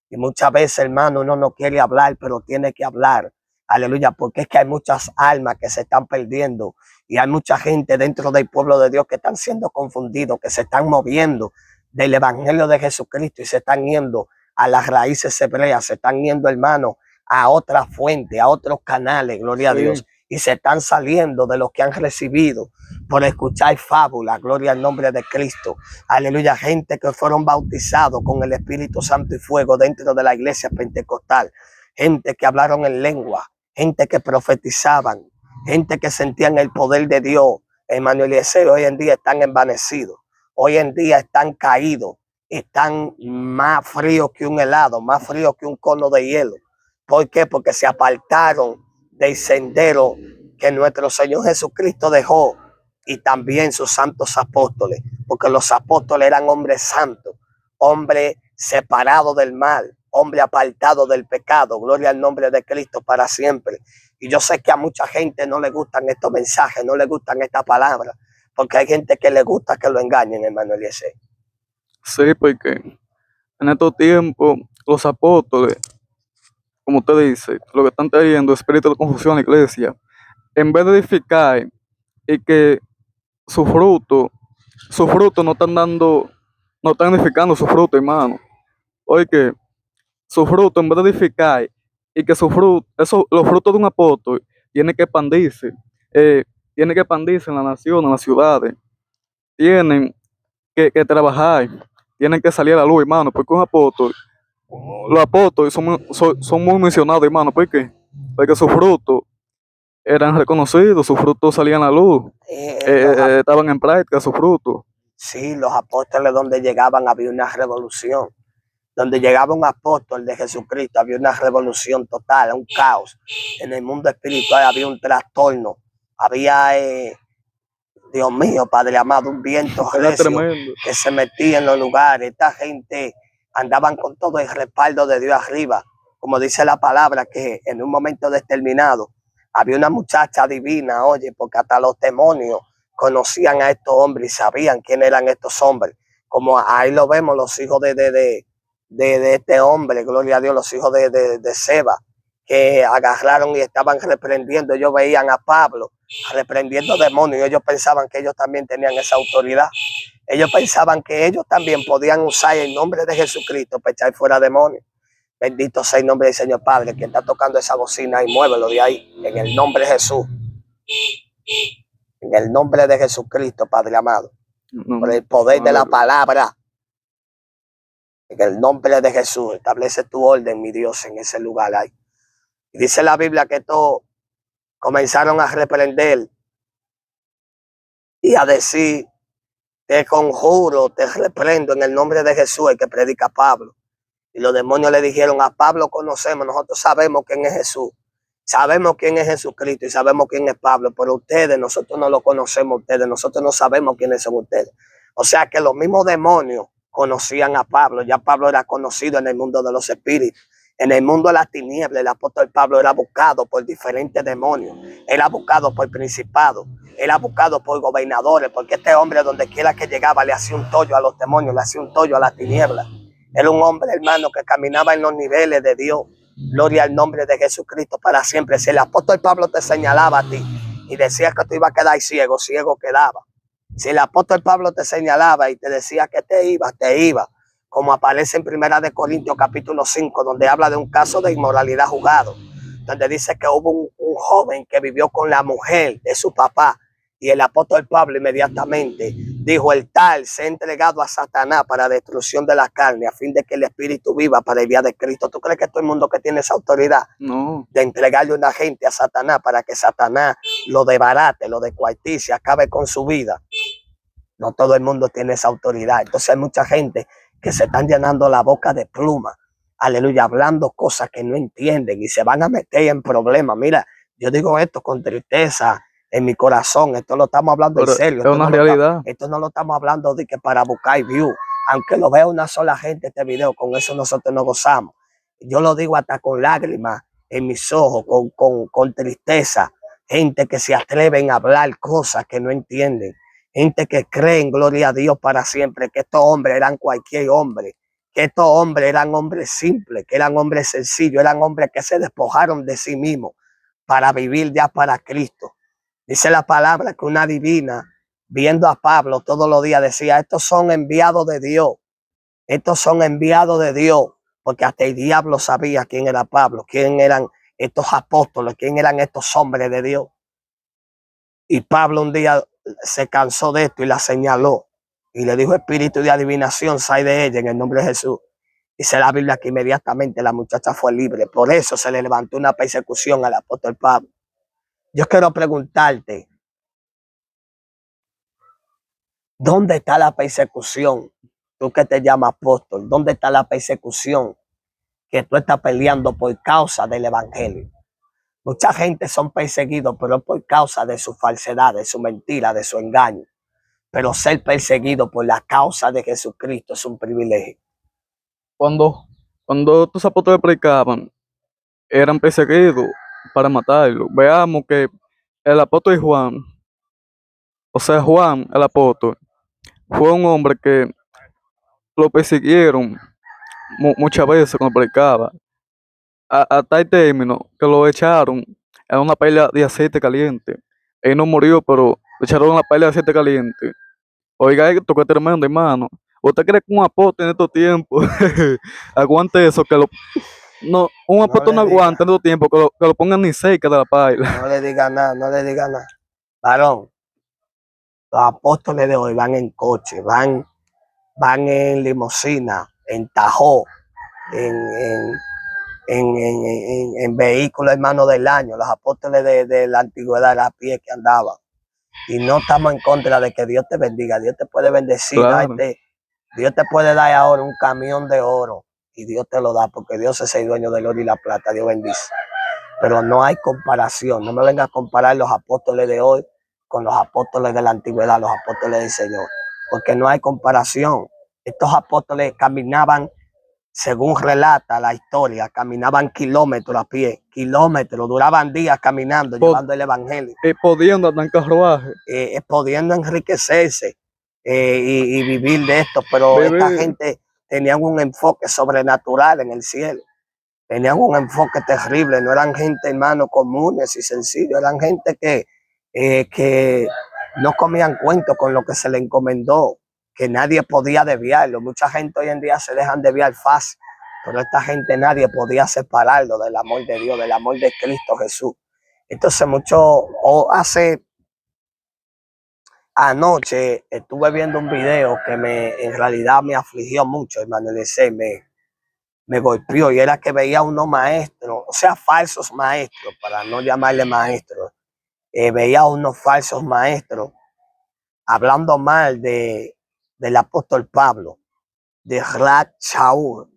Y muchas veces, hermano, uno no quiere hablar, pero tiene que hablar. Aleluya, porque es que hay muchas almas que se están perdiendo y hay mucha gente dentro del pueblo de Dios que están siendo confundidos, que se están moviendo del evangelio de Jesucristo y se están yendo a las raíces hebreas, se están yendo, hermano, a otra fuente, a otros canales, gloria a Dios, y se están saliendo de lo que han recibido por escuchar fábulas, gloria al nombre de Cristo. Aleluya, gente que fueron bautizados con el Espíritu Santo y fuego dentro de la iglesia pentecostal, gente que hablaron en lengua, gente que profetizaban, gente que sentían el poder de Dios, hermano Eliezer, hoy en día están envanecidos, hoy en día están caídos, están más fríos que un helado, más fríos que un cono de hielo. ¿Por qué? Porque se apartaron del sendero que nuestro Señor Jesucristo dejó y también sus santos apóstoles, porque los apóstoles eran hombres santos, hombres separados del mal, hombre apartado del pecado. Gloria al nombre de Cristo para siempre. Y yo sé que a mucha gente no le gustan estos mensajes, no le gustan estas palabras, porque hay gente que le gusta que lo engañen, hermano Eliezer.
Sí, porque en estos tiempos los apóstoles, como usted dice, lo que están trayendo espíritu de confusión a la iglesia, en vez de edificar y que su fruto no están dando, no están edificando su fruto, hermano. Oye, que su fruto, en vez de edificar y que su fruto, los frutos de un apóstol, tiene que expandirse, eh, tiene que expandirse en la nación, en las ciudades, tienen que trabajar, tienen que salir a la luz, hermano, porque un apóstol, los apóstoles son muy mencionados, hermano. ¿Por qué? Porque sus frutos eran reconocidos, sus frutos salían a la luz, estaban en práctica sus frutos.
Sí, los apóstoles donde llegaban había una revolución. Donde llegaba un apóstol de Jesucristo había una revolución total, un caos. En el mundo espiritual había un trastorno. Había, Dios mío, Padre amado, un viento
Era
recio
tremendo.
que se metía en los lugares. Esta gente andaban con todo el respaldo de Dios arriba. Como dice la palabra, que en un momento determinado había una muchacha divina, oye, porque hasta los demonios conocían a estos hombres y sabían quién eran estos hombres. Como ahí lo vemos, los hijos de este hombre, gloria a Dios, los hijos de Seba, que agarraron y estaban reprendiendo. Ellos veían a Pablo reprendiendo demonios y ellos pensaban que ellos también tenían esa autoridad. Ellos pensaban que ellos también podían usar el nombre de Jesucristo para echar fuera demonios. Bendito sea el nombre del Señor Padre, que está tocando esa bocina y muévelo de ahí, en el nombre de Jesús. En el nombre de Jesucristo, Padre amado, por el poder de la palabra. En el nombre de Jesús, establece tu orden, mi Dios, en ese lugar ahí. Y dice la Biblia que todos comenzaron a reprender y a decir: te conjuro, te reprendo en el nombre de Jesús, el que predica Pablo. Y los demonios le dijeron: a Pablo conocemos, nosotros sabemos quién es Jesús, sabemos quién es Jesucristo y sabemos quién es Pablo, pero ustedes, nosotros no lo conocemos, nosotros no sabemos quiénes son ustedes. O sea que los mismos demonios conocían a Pablo. Ya Pablo era conocido en el mundo de los espíritus. En el mundo de las tinieblas, el apóstol Pablo era buscado por diferentes demonios, era buscado por principados, era buscado por gobernadores, porque este hombre, donde quiera que llegaba, le hacía un tollo a los demonios, le hacía un tollo a las tinieblas. Era un hombre, hermano, que caminaba en los niveles de Dios. Gloria al nombre de Jesucristo para siempre. Si el apóstol Pablo te señalaba a ti y decía que tú ibas a quedar ciego, ciego quedaba. Si el apóstol Pablo te señalaba y te decía que te iba. Como aparece en 1 Corintios capítulo 5, donde habla de un caso de inmoralidad juzgado, donde dice que hubo un joven que vivió con la mujer de su papá, y el apóstol Pablo inmediatamente dijo: el tal se ha entregado a Satanás para destrucción de la carne, a fin de que el espíritu viva para el día de Cristo. ¿Tú crees que todo el mundo que tiene esa autoridad de entregarle a una gente a Satanás para que Satanás lo desbarate, lo descuartice, acabe con su vida? No todo el mundo tiene esa autoridad. Entonces hay mucha gente que se están llenando la boca de plumas, aleluya, hablando cosas que no entienden y se van a meter en problemas. Mira, yo digo esto con tristeza en mi corazón, esto lo estamos hablando en serio.
Es una realidad.
Esto no lo estamos hablando de que para buscar view. Aunque lo vea una sola gente este video, con eso nosotros nos gozamos. Yo lo digo hasta con lágrimas en mis ojos, con tristeza. Gente que se atreven a hablar cosas que no entienden. Gente que cree en gloria a Dios para siempre, que estos hombres eran cualquier hombre, que estos hombres eran hombres simples, que eran hombres sencillos, eran hombres que se despojaron de sí mismos para vivir ya para Cristo. Dice la palabra que una divina, viendo a Pablo todos los días, decía: estos son enviados de Dios, estos son enviados de Dios, porque hasta el diablo sabía quién era Pablo, quién eran estos apóstoles, quién eran estos hombres de Dios. Y Pablo un día se cansó de esto y la señaló y le dijo: espíritu de adivinación, sal de ella en el nombre de Jesús. Dice la Biblia que inmediatamente la muchacha fue libre. Por eso se le levantó una persecución al apóstol Pablo. Yo quiero preguntarte, ¿dónde está la persecución? Tú que te llamas apóstol, ¿dónde está la persecución que tú estás peleando por causa del evangelio? Mucha gente son perseguidos, pero es por causa de su falsedad, de su mentira, de su engaño. Pero ser perseguido por la causa de Jesucristo es un privilegio.
Cuando estos apóstoles predicaban, eran perseguidos para matarlo. Veamos que el apóstol Juan, o sea, Juan, el apóstol, fue un hombre que lo persiguieron muchas veces cuando predicaba, a tal término que lo echaron en una paila de aceite caliente. Él no murió, pero lo echaron en una paila de aceite caliente. Oiga, esto que tremendo, hermano. ¿Usted cree que un apóstol en estos tiempos aguante eso? No, un
No
apóstol
le
no
diga,
aguanta en estos tiempos que lo pongan ni cerca de la paila.
no le diga nada, no le diga nada. Varón, los apóstoles de hoy van en coche, van en limusina, en Tajo, en, en, en vehículos hermano del año. Los apóstoles de la antigüedad era a pie que andaban. Y no estamos en contra de que Dios te bendiga. Dios te puede bendecir,
Claro,
Dios te puede dar ahora un camión de oro y Dios te lo da porque Dios es el dueño del oro y la plata. Dios bendice. Pero no hay comparación. No me vengas a comparar los apóstoles de hoy con los apóstoles de la antigüedad, los apóstoles del Señor, porque no hay comparación. Estos apóstoles caminaban, según relata la historia, caminaban kilómetros a pie, kilómetros, duraban días caminando,
pod-
llevando el evangelio,
pudiendo andar en carruaje,
pudiendo enriquecerse y vivir de esto, pero esta
vivir.
gente tenían un enfoque sobrenatural en el cielo. Tenían un enfoque terrible, no eran gente, hermano, comunes y sencillos, eran gente que no comían cuento con lo que se le encomendó, que nadie podía desviarlo. Mucha gente hoy en día se dejan desviar fácil, pero esta gente nadie podía separarlo del amor de Dios, del amor de Cristo Jesús. Entonces, hace anoche estuve viendo un video que en realidad me afligió mucho, hermano, me golpeó y era que veía unos maestros, o sea, falsos maestros, para no llamarle maestros, veía unos falsos maestros hablando mal del apóstol Pablo, de Rab Shaul,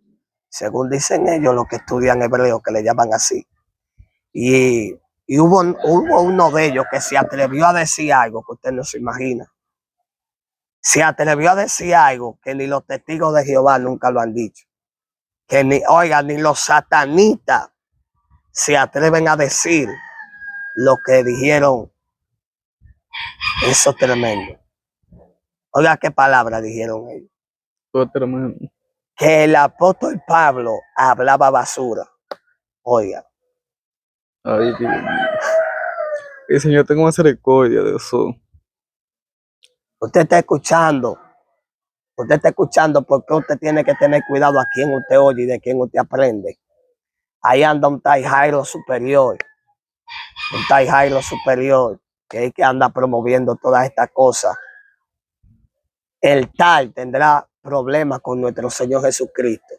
según dicen ellos los que estudian hebreo, que le llaman así. Y, y hubo uno de ellos que se atrevió a decir algo que usted no se imagina. Se atrevió a decir algo que ni los testigos de Jehová nunca lo han dicho. Que ni los satanistas se atreven a decir lo que dijeron esos tremendos. Oiga, qué palabra dijeron ellos.
Todo tremendo.
Que el apóstol Pablo hablaba basura. Oiga.
Ay, Dios mío. Y Señor, tengo misericordia de eso.
Usted está escuchando. Usted está escuchando porque usted tiene que tener cuidado a quién usted oye y de quién usted aprende. Ahí anda un Tai Jairo superior. Un Tai Jairo superior. Que es que anda promoviendo todas estas cosas. El tal tendrá problemas con nuestro Señor Jesucristo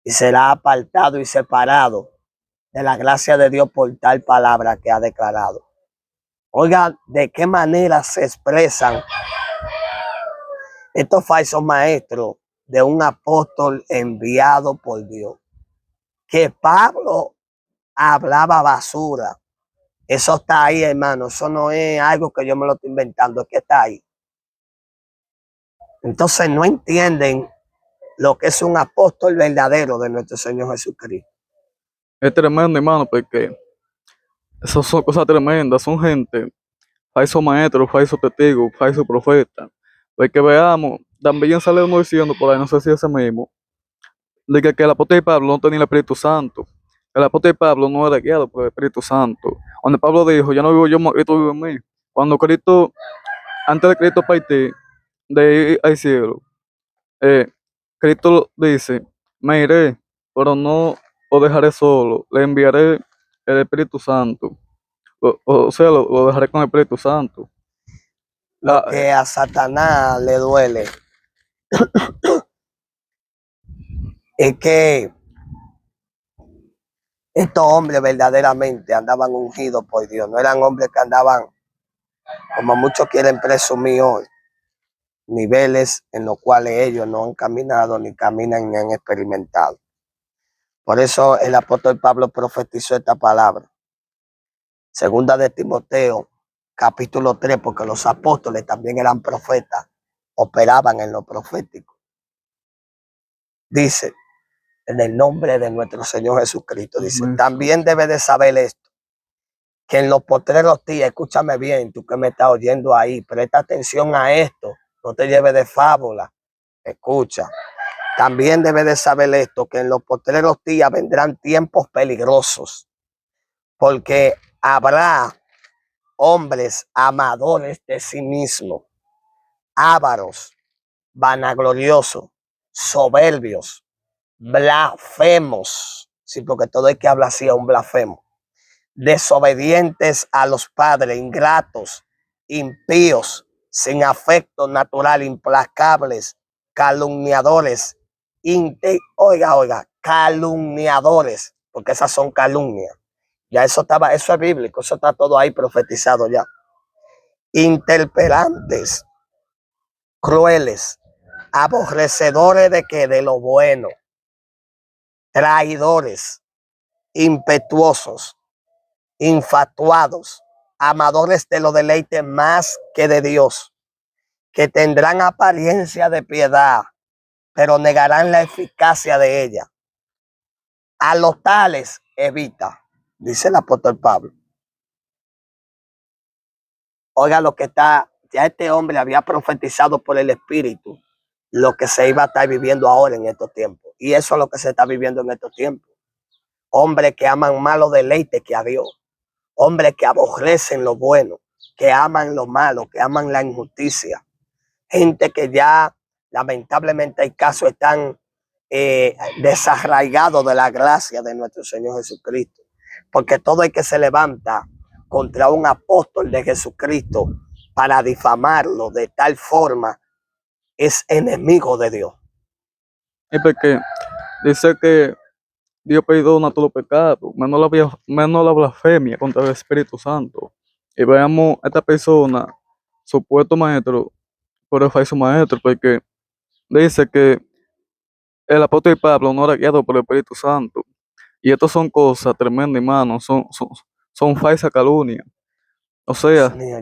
y será apartado y separado de la gracia de Dios por tal palabra que ha declarado. Oiga, ¿de qué manera se expresan estos falsos maestros de un apóstol enviado por Dios? Que Pablo hablaba basura. Eso está ahí, hermano. Eso no es algo que yo me lo estoy inventando, es que está ahí. Entonces no entienden lo que es un apóstol verdadero de nuestro Señor Jesucristo.
Es tremendo, hermano, porque esas son cosas tremendas. Son gente, falsos maestros, falsos testigos, falsos profetas. Porque veamos, también sale uno diciendo por ahí, no sé si es ese mismo, de que el apóstol Pablo no tenía el Espíritu Santo. El apóstol Pablo no era guiado por el Espíritu Santo. Cuando Pablo dijo, ya no vivo yo, Cristo vive en mí. Cuando Cristo, antes de Cristo partir de ir al cielo, eh, Cristo dice, me iré, pero no os dejaré solo, le enviaré el Espíritu Santo. O sea, lo dejaré con el Espíritu Santo.
Lo que a Satanás le duele es que Estos hombres verdaderamente andaban ungidos por Dios, no eran hombres que andaban, como muchos quieren presumir hoy, niveles en los cuales ellos no han caminado, ni caminan, ni han experimentado. Por eso el apóstol Pablo profetizó esta palabra. Segunda de Timoteo, capítulo 3, porque los apóstoles también eran profetas, operaban en lo profético. Dice, en el nombre de nuestro Señor Jesucristo, dice,
Amén.
también debe de saber esto, que en los postreros días, escúchame bien, tú que me estás oyendo ahí, presta atención a esto, no te lleves de fábula, escucha. También debe de saber esto, que en los postreros días vendrán tiempos peligrosos, porque habrá hombres amadores de sí mismos, ávaros, vanagloriosos, soberbios, blasfemos, sí, porque todo el que habla así es un blasfemo, desobedientes a los padres, ingratos, impíos, sin afecto natural, implacables, calumniadores, calumniadores, porque esas son calumnias. Ya eso es bíblico, eso está todo ahí profetizado ya. Interpelantes, crueles, aborrecedores de que de lo bueno, traidores, impetuosos, infatuados, amadores de los deleites más que de Dios, que tendrán apariencia de piedad, pero negarán la eficacia de ella. A los tales evita, dice el apóstol Pablo. Oiga lo que está, ya este hombre había profetizado por el Espíritu lo que se iba a estar viviendo ahora en estos tiempos. Y eso es lo que se está viviendo en estos tiempos. Hombres que aman más los deleites que a Dios. Hombres que aborrecen lo bueno, que aman lo malo, que aman la injusticia. Gente que ya, lamentablemente, hay casos están desarraigados de la gracia de nuestro Señor Jesucristo. Porque todo el que se levanta contra un apóstol de Jesucristo para difamarlo de tal forma es enemigo de Dios.
Es porque dice que Dios perdona todo pecado, menos la blasfemia contra el Espíritu Santo. Y veamos a esta persona, supuesto maestro, pero es falso maestro, porque dice que el apóstol Pablo no era guiado por el Espíritu Santo. Y estas son cosas tremendas, hermano, son falsas calumnias. O
Dios
sea,
mío,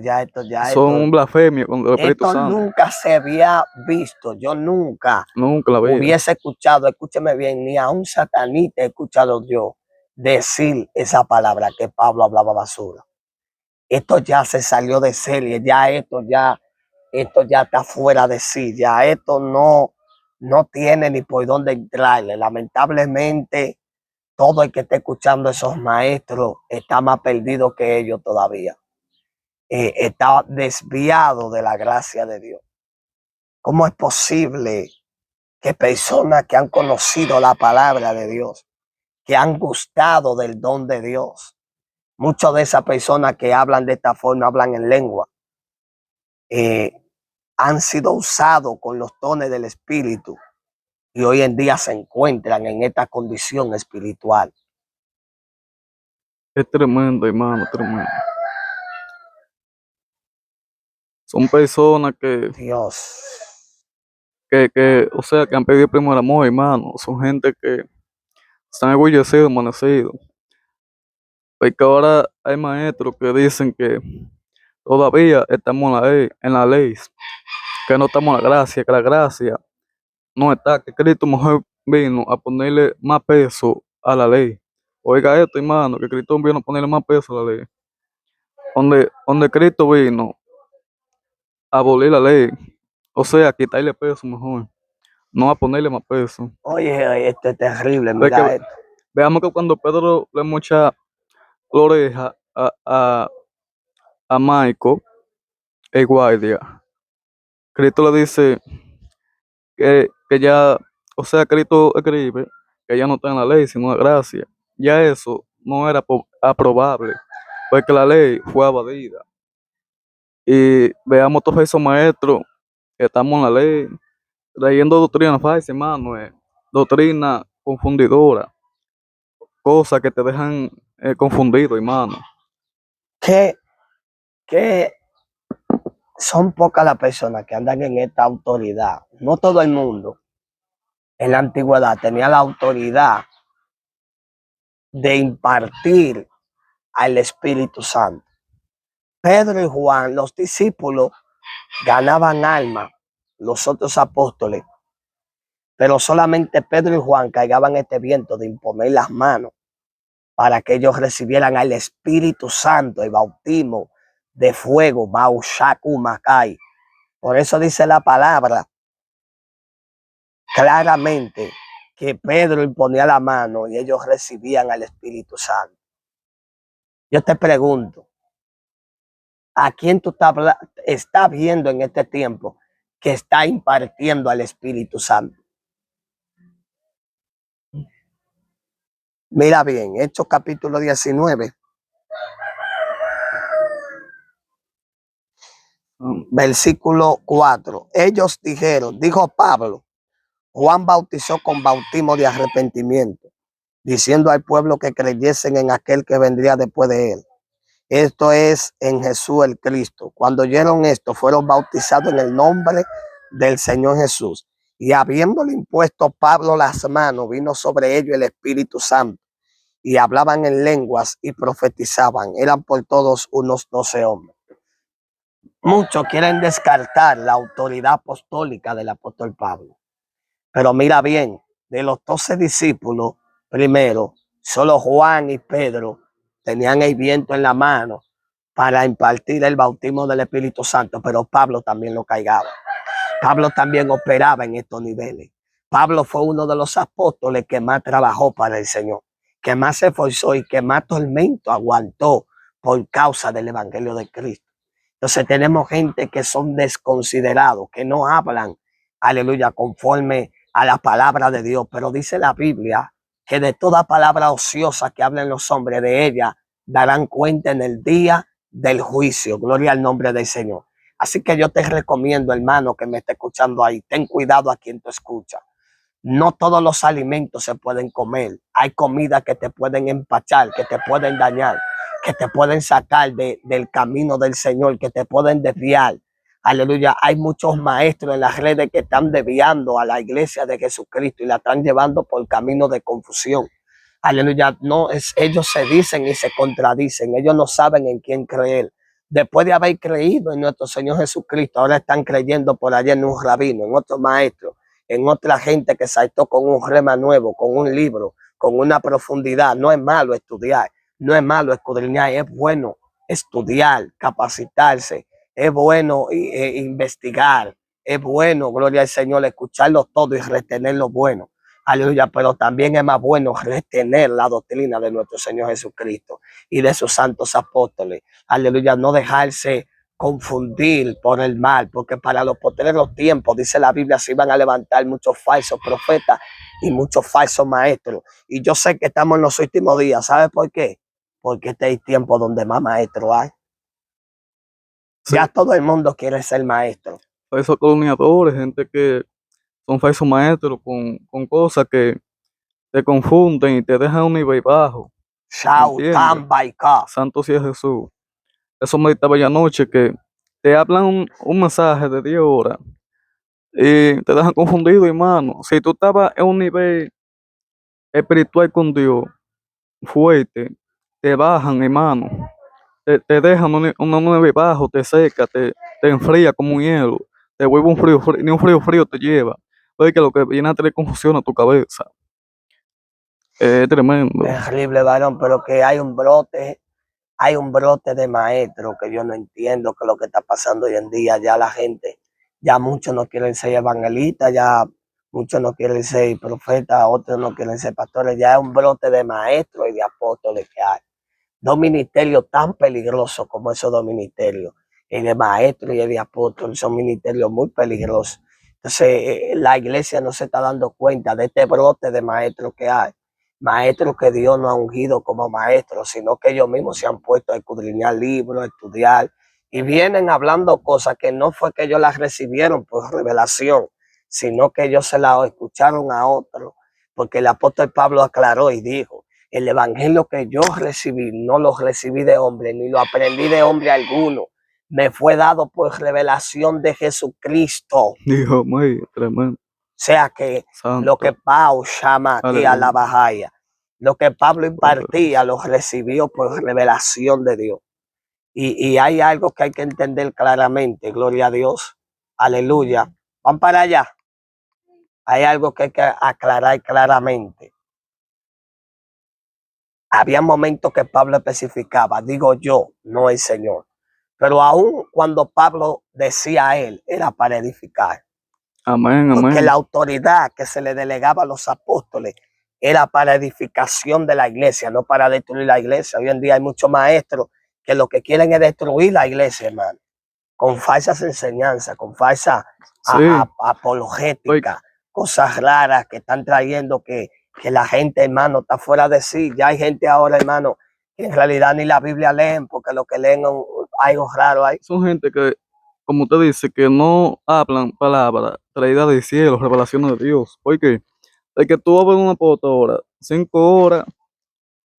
son blasfemia contra el Espíritu
esto
Santo.
nunca se había visto. Yo nunca
Nunca en la vida.
hubiese escuchado, escúcheme bien, ni a un satanita he escuchado yo decir esa palabra que Pablo hablaba basura. Esto ya se salió de serie, esto ya está fuera de sí, ya esto no tiene ni por dónde entrarle. Lamentablemente, todo el que esté escuchando a esos maestros está más perdido que ellos todavía. Está desviado de la gracia de Dios. ¿Cómo es posible que personas que han conocido la palabra de Dios, que han gustado del don de Dios, muchas de esas personas que hablan de esta forma, hablan en lengua, han sido usados con los dones del Espíritu y hoy en día se encuentran en esta condición espiritual?
Es tremendo, hermano, tremendo. Son personas
Dios,
o sea, que han pedido primer amor, hermano. Son gente que están orgullecidos, amanecidos. Porque ahora hay maestros que dicen que todavía estamos en la ley, que no estamos en la gracia, que la gracia no está, que Cristo mejor vino a ponerle más peso a la ley. Oiga esto, hermano, que Cristo vino a ponerle más peso a la ley. Donde Cristo vino a abolir la ley, o sea, quitarle peso mejor, no a ponerle más peso.
oye, esto es terrible,
Ve que,
mira esto.
veamos que cuando Pedro le mocha la oreja a Michael, el guardia, Cristo le dice que ya, o sea, Cristo escribe que ya no está en la ley, sino en la gracia. Ya eso no era aprobable, porque la ley fue abolida. Y veamos todos esos maestros que estamos en la ley, trayendo doctrina falsa, hermano, doctrina confundidora. cosas que te dejan confundido, hermano.
Que, que son pocas las personas que andan en esta autoridad. No todo el mundo en la antigüedad tenía la autoridad de impartir al Espíritu Santo. Pedro y Juan, los discípulos, ganaban alma, los otros apóstoles, pero solamente Pedro y Juan cargaban este viento de imponer las manos para que ellos recibieran al Espíritu Santo, el bautismo de fuego, Baushaku Makai. Por eso dice la palabra claramente que Pedro imponía la mano y ellos recibían al Espíritu Santo. Yo te pregunto, ¿a quién tú estás viendo en este tiempo que está impartiendo al Espíritu Santo? Mira bien, Hechos capítulo 19, versículo 4. Ellos dijeron, dijo Pablo, Juan bautizó con bautismo de arrepentimiento, diciendo al pueblo que creyesen en aquel que vendría después de él. Esto es en Jesús el Cristo. Cuando oyeron esto, fueron bautizados en el nombre del Señor Jesús. Y habiéndole impuesto Pablo las manos, vino sobre ellos el Espíritu Santo. Y hablaban en lenguas y profetizaban. Eran por todos unos 12 hombres. Muchos quieren descartar la autoridad apostólica del apóstol Pablo. Pero mira bien, de los 12 discípulos, primero, solo Juan y Pedro tenían el viento en la mano para impartir el bautismo del Espíritu Santo, pero Pablo también lo cargaba. Pablo también operaba en estos niveles. Pablo fue uno de los apóstoles que más trabajó para el Señor, que más se esforzó y que más tormento aguantó por causa del Evangelio de Cristo. Entonces tenemos gente que son desconsiderados, que no hablan, aleluya, conforme a la palabra de Dios. Pero dice la Biblia que de toda palabra ociosa que hablen los hombres, de ella darán cuenta en el día del juicio. Gloria al nombre del Señor. Así que yo te recomiendo, hermano, que me esté escuchando ahí, ten cuidado a quien tú escuchas. No todos los alimentos se pueden comer. Hay comidas que te pueden empachar, que te pueden dañar, que te pueden sacar del camino del Señor, que te pueden desviar. Aleluya. Hay muchos maestros en las redes que están desviando a la iglesia de Jesucristo y la están llevando por camino de confusión. Aleluya. No, ellos se dicen y se contradicen. Ellos no saben en quién creer. Después de haber creído en nuestro Señor Jesucristo, ahora están creyendo por allá en un rabino, en otro maestro, en otra gente que saltó con un rema nuevo, con un libro, con una profundidad. No es malo estudiar, no es malo escudriñar, es bueno estudiar, capacitarse, es bueno investigar, es bueno, gloria al Señor, escucharlo todo y retener lo bueno. Aleluya, pero también es más bueno retener la doctrina de nuestro Señor Jesucristo y de sus santos apóstoles. Aleluya, no dejarse confundir por el mal, porque para los postreros tiempos, dice la Biblia, se iban a levantar muchos falsos profetas y muchos falsos maestros. Y yo sé que estamos en los últimos días. ¿Sabe por qué? Porque este es el tiempo donde más maestros hay.
Sí,
Ya todo el mundo quiere ser maestro.
falsos colonizadores, gente que son falsos maestros con cosas que te confunden y te dejan un nivel bajo. ¿Me
Shao,
entiendes?
Tan, Baika.
Santo sea Jesús. Eso meditaba ya anoche, que te hablan un mensaje de 10 horas y te dejan confundido, hermano. Si tú estabas en un nivel espiritual con Dios fuerte, te bajan, hermano. Te dejan un nivel bajo, te seca, te enfría como un hielo, te vuelve un frío, ni un frío te lleva. Oye, que lo que viene a tener confusión a tu cabeza. Es tremendo.
Terrible, varón, pero que hay un brote de maestros que yo no entiendo que es lo que está pasando hoy en día. Ya la gente, ya muchos no quieren ser evangelistas, ya muchos no quieren ser profetas, otros no quieren ser pastores. Ya es un brote de maestros y de apóstoles que hay. Dos ministerios tan peligrosos como esos dos ministerios, el de maestros y el de apóstoles, son ministerios muy peligrosos. Entonces, la iglesia no se está dando cuenta de este brote de maestros que hay. Maestros que Dios no ha ungido como maestros, sino que ellos mismos se han puesto a escudriñar libros, a estudiar, y vienen hablando cosas que no fue que ellos las recibieron por revelación, sino que ellos se las escucharon a otros, porque el apóstol Pablo aclaró y dijo El evangelio que yo recibí, no lo recibí de hombre, ni lo aprendí de hombre alguno. Me fue dado por revelación de Jesucristo.
Dios mío, tremendo.
O sea que lo que
Santo.
Pablo llama aquí a la
Aleluya.
bajaya, lo que Pablo impartía,
Poderoso.
lo recibió por revelación de Dios. Y hay algo que hay que entender claramente, gloria a Dios, aleluya. Van para allá. Hay algo que hay que aclarar claramente. Había momentos que Pablo especificaba, digo yo, no el Señor. Pero aún cuando Pablo decía a él, era para edificar.
Amén,
Porque la
amén.
autoridad que se le delegaba a los apóstoles era para edificación de la iglesia, no para destruir la iglesia. Hoy en día hay muchos maestros que lo que quieren es destruir la iglesia, hermano, con falsas enseñanzas, con falsa
Sí, pues,
apologética, cosas raras que están trayendo que la gente, hermano, está fuera de sí. Ya hay gente ahora, hermano, que en realidad ni la Biblia leen, porque lo que leen es algo raro ahí.
son gente que, como usted dice, que no hablan palabras traídas del cielo, revelaciones de Dios. Porque de que tú hablas una hora, 5 horas,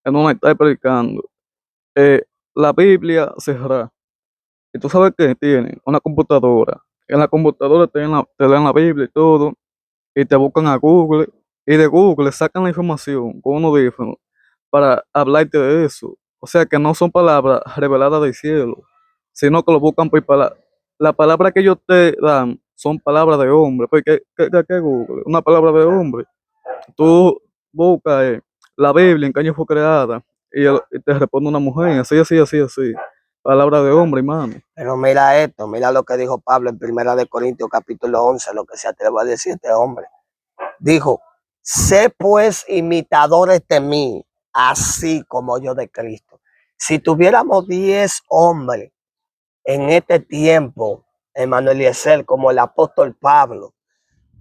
en una está predicando, eh, la Biblia cerrada. Y tú sabes que tienen una computadora. En la computadora te dan la Biblia y todo, y te buscan a Google, y de Google sacan la información con un audífono para hablarte de eso. O sea que no son palabras reveladas del cielo, sino que lo buscan por la palabra que ellos te dan son palabras de hombre. Porque ¿qué Google? Una palabra de hombre. Tú buscas la Biblia, en qué año fue creada, y te responde una mujer, así, así, así, así. Palabra de hombre, hermano.
Pero mira esto, mira lo que dijo Pablo en 1 Corintios 11, lo que se atreve a decir este hombre. Dijo, sé pues imitadores de mí, así como yo de Cristo. Si tuviéramos 10 hombres en este tiempo, hermano Eliezer, como el apóstol Pablo,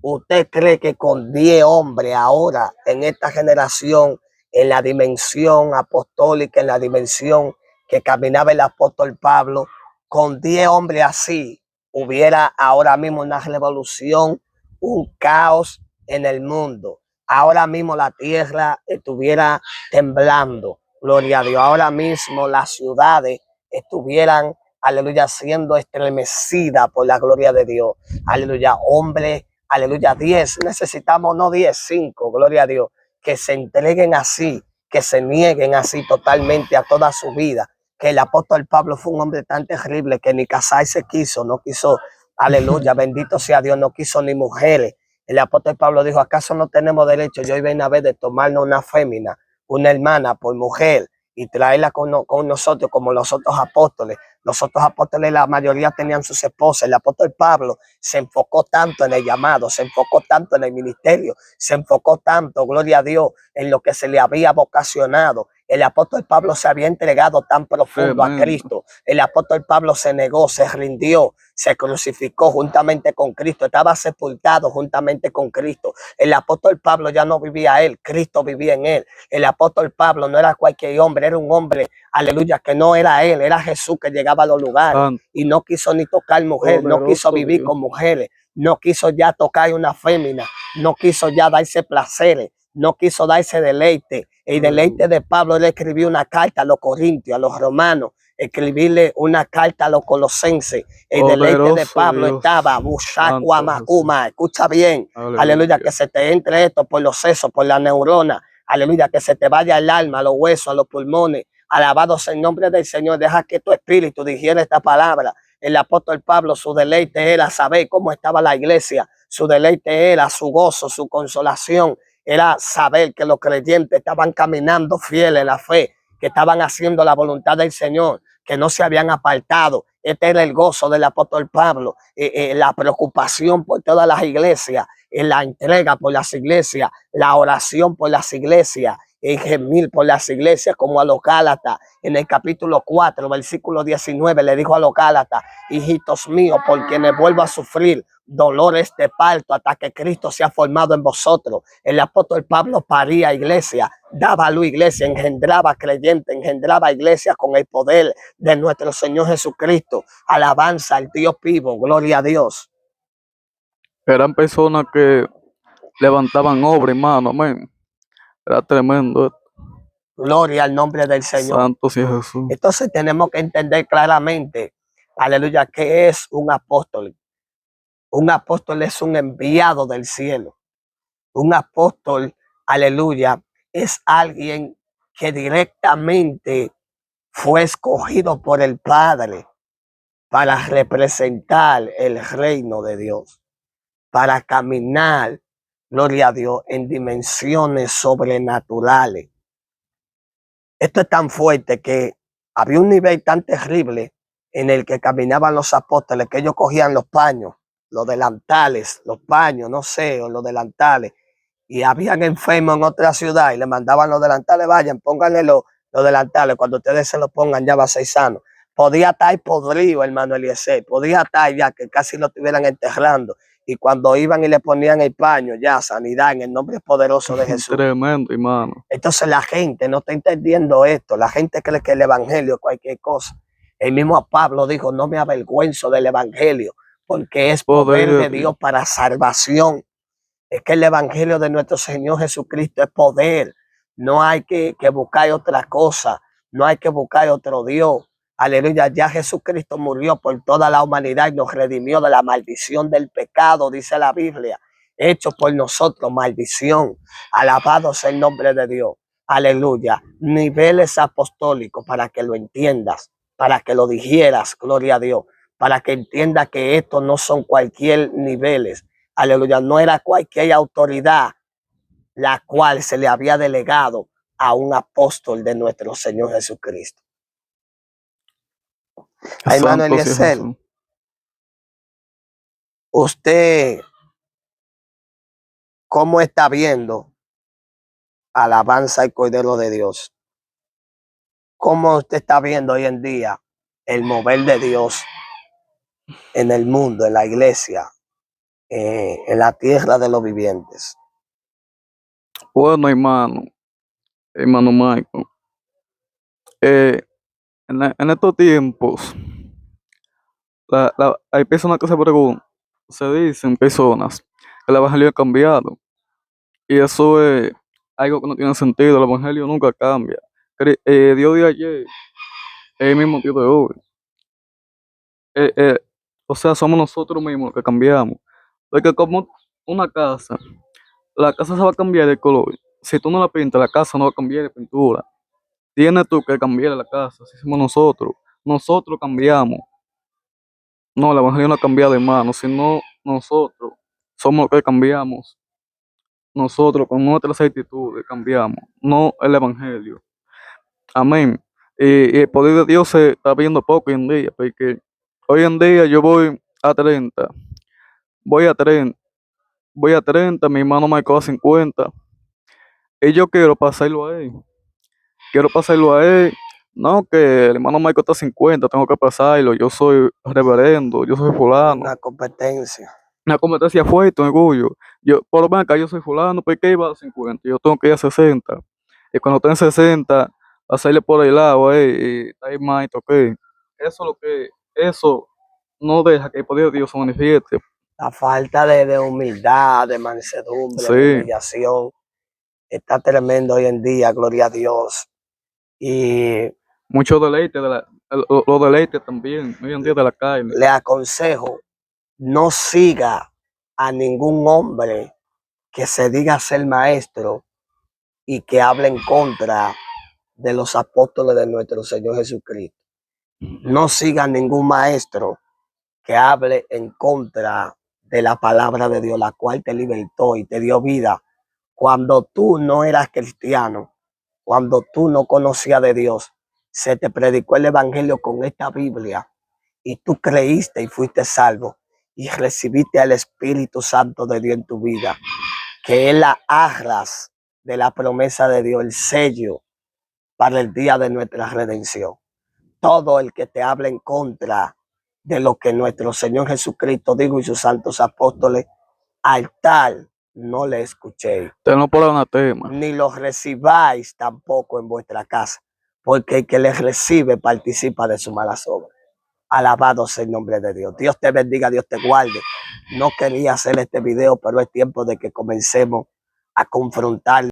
¿usted cree que con 10 hombres ahora, en esta generación, en la dimensión apostólica, en la dimensión que caminaba el apóstol Pablo, con 10 hombres así, hubiera ahora mismo una revolución, un caos en el mundo? Ahora mismo la tierra estuviera temblando, gloria a Dios. Ahora mismo las ciudades estuvieran, aleluya, siendo estremecidas por la gloria de Dios. Aleluya, hombres, aleluya, 10, necesitamos no 10, 5, gloria a Dios, que se entreguen así, que se nieguen así totalmente a toda su vida. Que el apóstol Pablo fue un hombre tan terrible que ni casarse quiso, no quiso, aleluya, bendito sea Dios, no quiso ni mujeres. El apóstol Pablo dijo, ¿acaso no tenemos derecho, yo y Bernabé, de tomarnos una fémina, una hermana por mujer y traerla con nosotros como los otros apóstoles? Los otros apóstoles, la mayoría tenían sus esposas. El apóstol Pablo se enfocó tanto en el llamado, se enfocó tanto en el ministerio, se enfocó tanto, gloria a Dios, en lo que se le había vocacionado. El apóstol Pablo se había entregado tan profundo a
Tremendo.
Cristo. El apóstol Pablo se negó, se rindió, se crucificó juntamente con Cristo, estaba sepultado juntamente con Cristo. El apóstol Pablo ya no vivía él, Cristo vivía en él. El apóstol Pablo no era cualquier hombre, era un hombre, aleluya, que no era él, era Jesús que llegaba a los lugares
Santo.
y no quiso ni tocar mujer, no quiso
Poderoso
vivir
Dios.
con mujeres, no quiso ya tocar una fémina, no quiso ya darse placeres, no quiso darse deleite. El deleite de Pablo, él escribió una carta a los corintios, a los romanos, escribirle una carta a los colosenses. El deleite de
Poderoso
Pablo
Dios.
estaba, Bushakwa
Santo Jesús.
Makuma, escucha bien, aleluya, que
Aleluya.
se te entre esto por los sesos, por la neurona, aleluya, que se te vaya el alma, a los huesos, a los pulmones. Alabado sea el nombre del Señor, deja que tu espíritu digiera esta palabra. El apóstol Pablo, su deleite era saber cómo estaba la iglesia, su deleite era su gozo, su consolación, era saber que los creyentes estaban caminando fieles en la fe, que estaban haciendo la voluntad del Señor, que no se habían apartado. Este era el gozo del apóstol Pablo, la preocupación por todas las iglesias, la entrega por las iglesias, la oración por las iglesias, y gemir por las iglesias, como a los Gálatas. En el capítulo 4, versículo 19, le dijo a los Gálatas, hijitos míos, por quienes vuelvo a sufrir dolores de parto hasta que Cristo se ha formado en vosotros. El apóstol Pablo paría iglesia, daba a luz iglesia, engendraba creyentes, engendraba iglesia con el poder de nuestro Señor Jesucristo. Alabanza al Dios vivo, gloria a Dios.
Eran personas que levantaban obra, hermano. Amén. Era tremendo.
Gloria al nombre del Señor.
Santo sea Jesús.
Entonces tenemos que entender claramente, aleluya, que es un apóstol. Un apóstol es un enviado del cielo. Un apóstol, aleluya, es alguien que directamente fue escogido por el Padre para representar el reino de Dios, para caminar, gloria a Dios, en dimensiones sobrenaturales. Esto es tan fuerte que había un nivel tan terrible en el que caminaban los apóstoles que ellos cogían los paños, los delantales, los paños, no sé, o los delantales, y habían enfermos en otra ciudad y le mandaban los delantales, vayan, pónganle los delantales, cuando ustedes se los pongan ya va a ser sano. Podía estar podrido, hermano Eliezer, podía estar ya que casi lo estuvieran enterrando, y cuando iban y le ponían el paño, ya sanidad en el nombre poderoso de Jesús.
Tremendo, hermano.
Entonces la gente no está entendiendo esto, la gente cree que el evangelio es cualquier cosa. El mismo Pablo dijo, no me avergüenzo del evangelio, porque es poder de Dios para salvación. Es que el evangelio de nuestro Señor Jesucristo es poder. No hay que buscar otra cosa, no hay que buscar otro Dios. Aleluya, ya Jesucristo murió por toda la humanidad y nos redimió de la maldición del pecado, dice la Biblia. Hecho por nosotros maldición. Alabado sea el nombre de Dios. Aleluya. Niveles apostólicos para que lo entiendas, para que lo digieras, gloria a Dios, para que entiendas que estos no son cualquier niveles. Aleluya, no era cualquier autoridad la cual se le había delegado a un apóstol de nuestro Señor Jesucristo. Hermano Eliezer, usted, ¿cómo está viendo alabanza al Cordero de Dios? ¿Cómo usted está viendo hoy en día el mover de Dios en el mundo, en la iglesia, en la tierra de los vivientes?
Bueno, hermano Michael, en estos tiempos, hay personas que se dicen personas que el evangelio ha cambiado, y eso es algo que no tiene sentido. El evangelio nunca cambia. Dios de ayer es el mismo Dios de hoy. O sea, somos nosotros mismos los que cambiamos. Porque como una casa, la casa se va a cambiar de color. Si tú no la pintas, la casa no va a cambiar de pintura. Tienes tú que cambiar la casa, así somos nosotros. Nosotros cambiamos. No, el evangelio no ha cambiado, hermano, sino nosotros somos los que cambiamos. Nosotros con nuestras actitudes cambiamos, no el evangelio. Amén. Y el poder de Dios se está viendo poco hoy en día, porque hoy en día yo voy a 30, voy a 30, mi hermano Michael a 50, y yo quiero pasarlo a él. No, que el hermano Michael está a 50, tengo que pasarlo, yo soy reverendo, yo soy fulano.
Una competencia.
Una competencia fuerte, orgullo. Yo, por lo menos acá yo soy fulano, ¿por qué iba a 50? Yo tengo que ir a 60. Y cuando esté en 60, hacerle por el lado, y está ahí más, ¿qué? Eso no deja que el poder de Dios se manifieste.
La falta de humildad, de mansedumbre,
Sí.
de humillación, está tremendo hoy en día, gloria a Dios. Y
mucho deleite, los deleites también, hoy en día de la carne.
le aconsejo, no siga a ningún hombre que se diga ser maestro y que hable en contra de los apóstoles de nuestro Señor Jesucristo. No siga a ningún maestro que hable en contra de la palabra de Dios, la cual te libertó y te dio vida. Cuando tú no eras cristiano, cuando tú no conocías de Dios, se te predicó el evangelio con esta Biblia y tú creíste y fuiste salvo y recibiste al Espíritu Santo de Dios en tu vida, que es la arras de la promesa de Dios, el sello para el día de nuestra redención. Todo el que te habla en contra de lo que nuestro Señor Jesucristo dijo y sus santos apóstoles, al tal no le escuchéis.
Tenlo por anatema.
Ni lo recibáis tampoco en vuestra casa, porque el que les recibe participa de su mala obra. Alabado sea el nombre de Dios. Dios te bendiga, Dios te guarde. No quería hacer este video, pero es tiempo de que comencemos a confrontar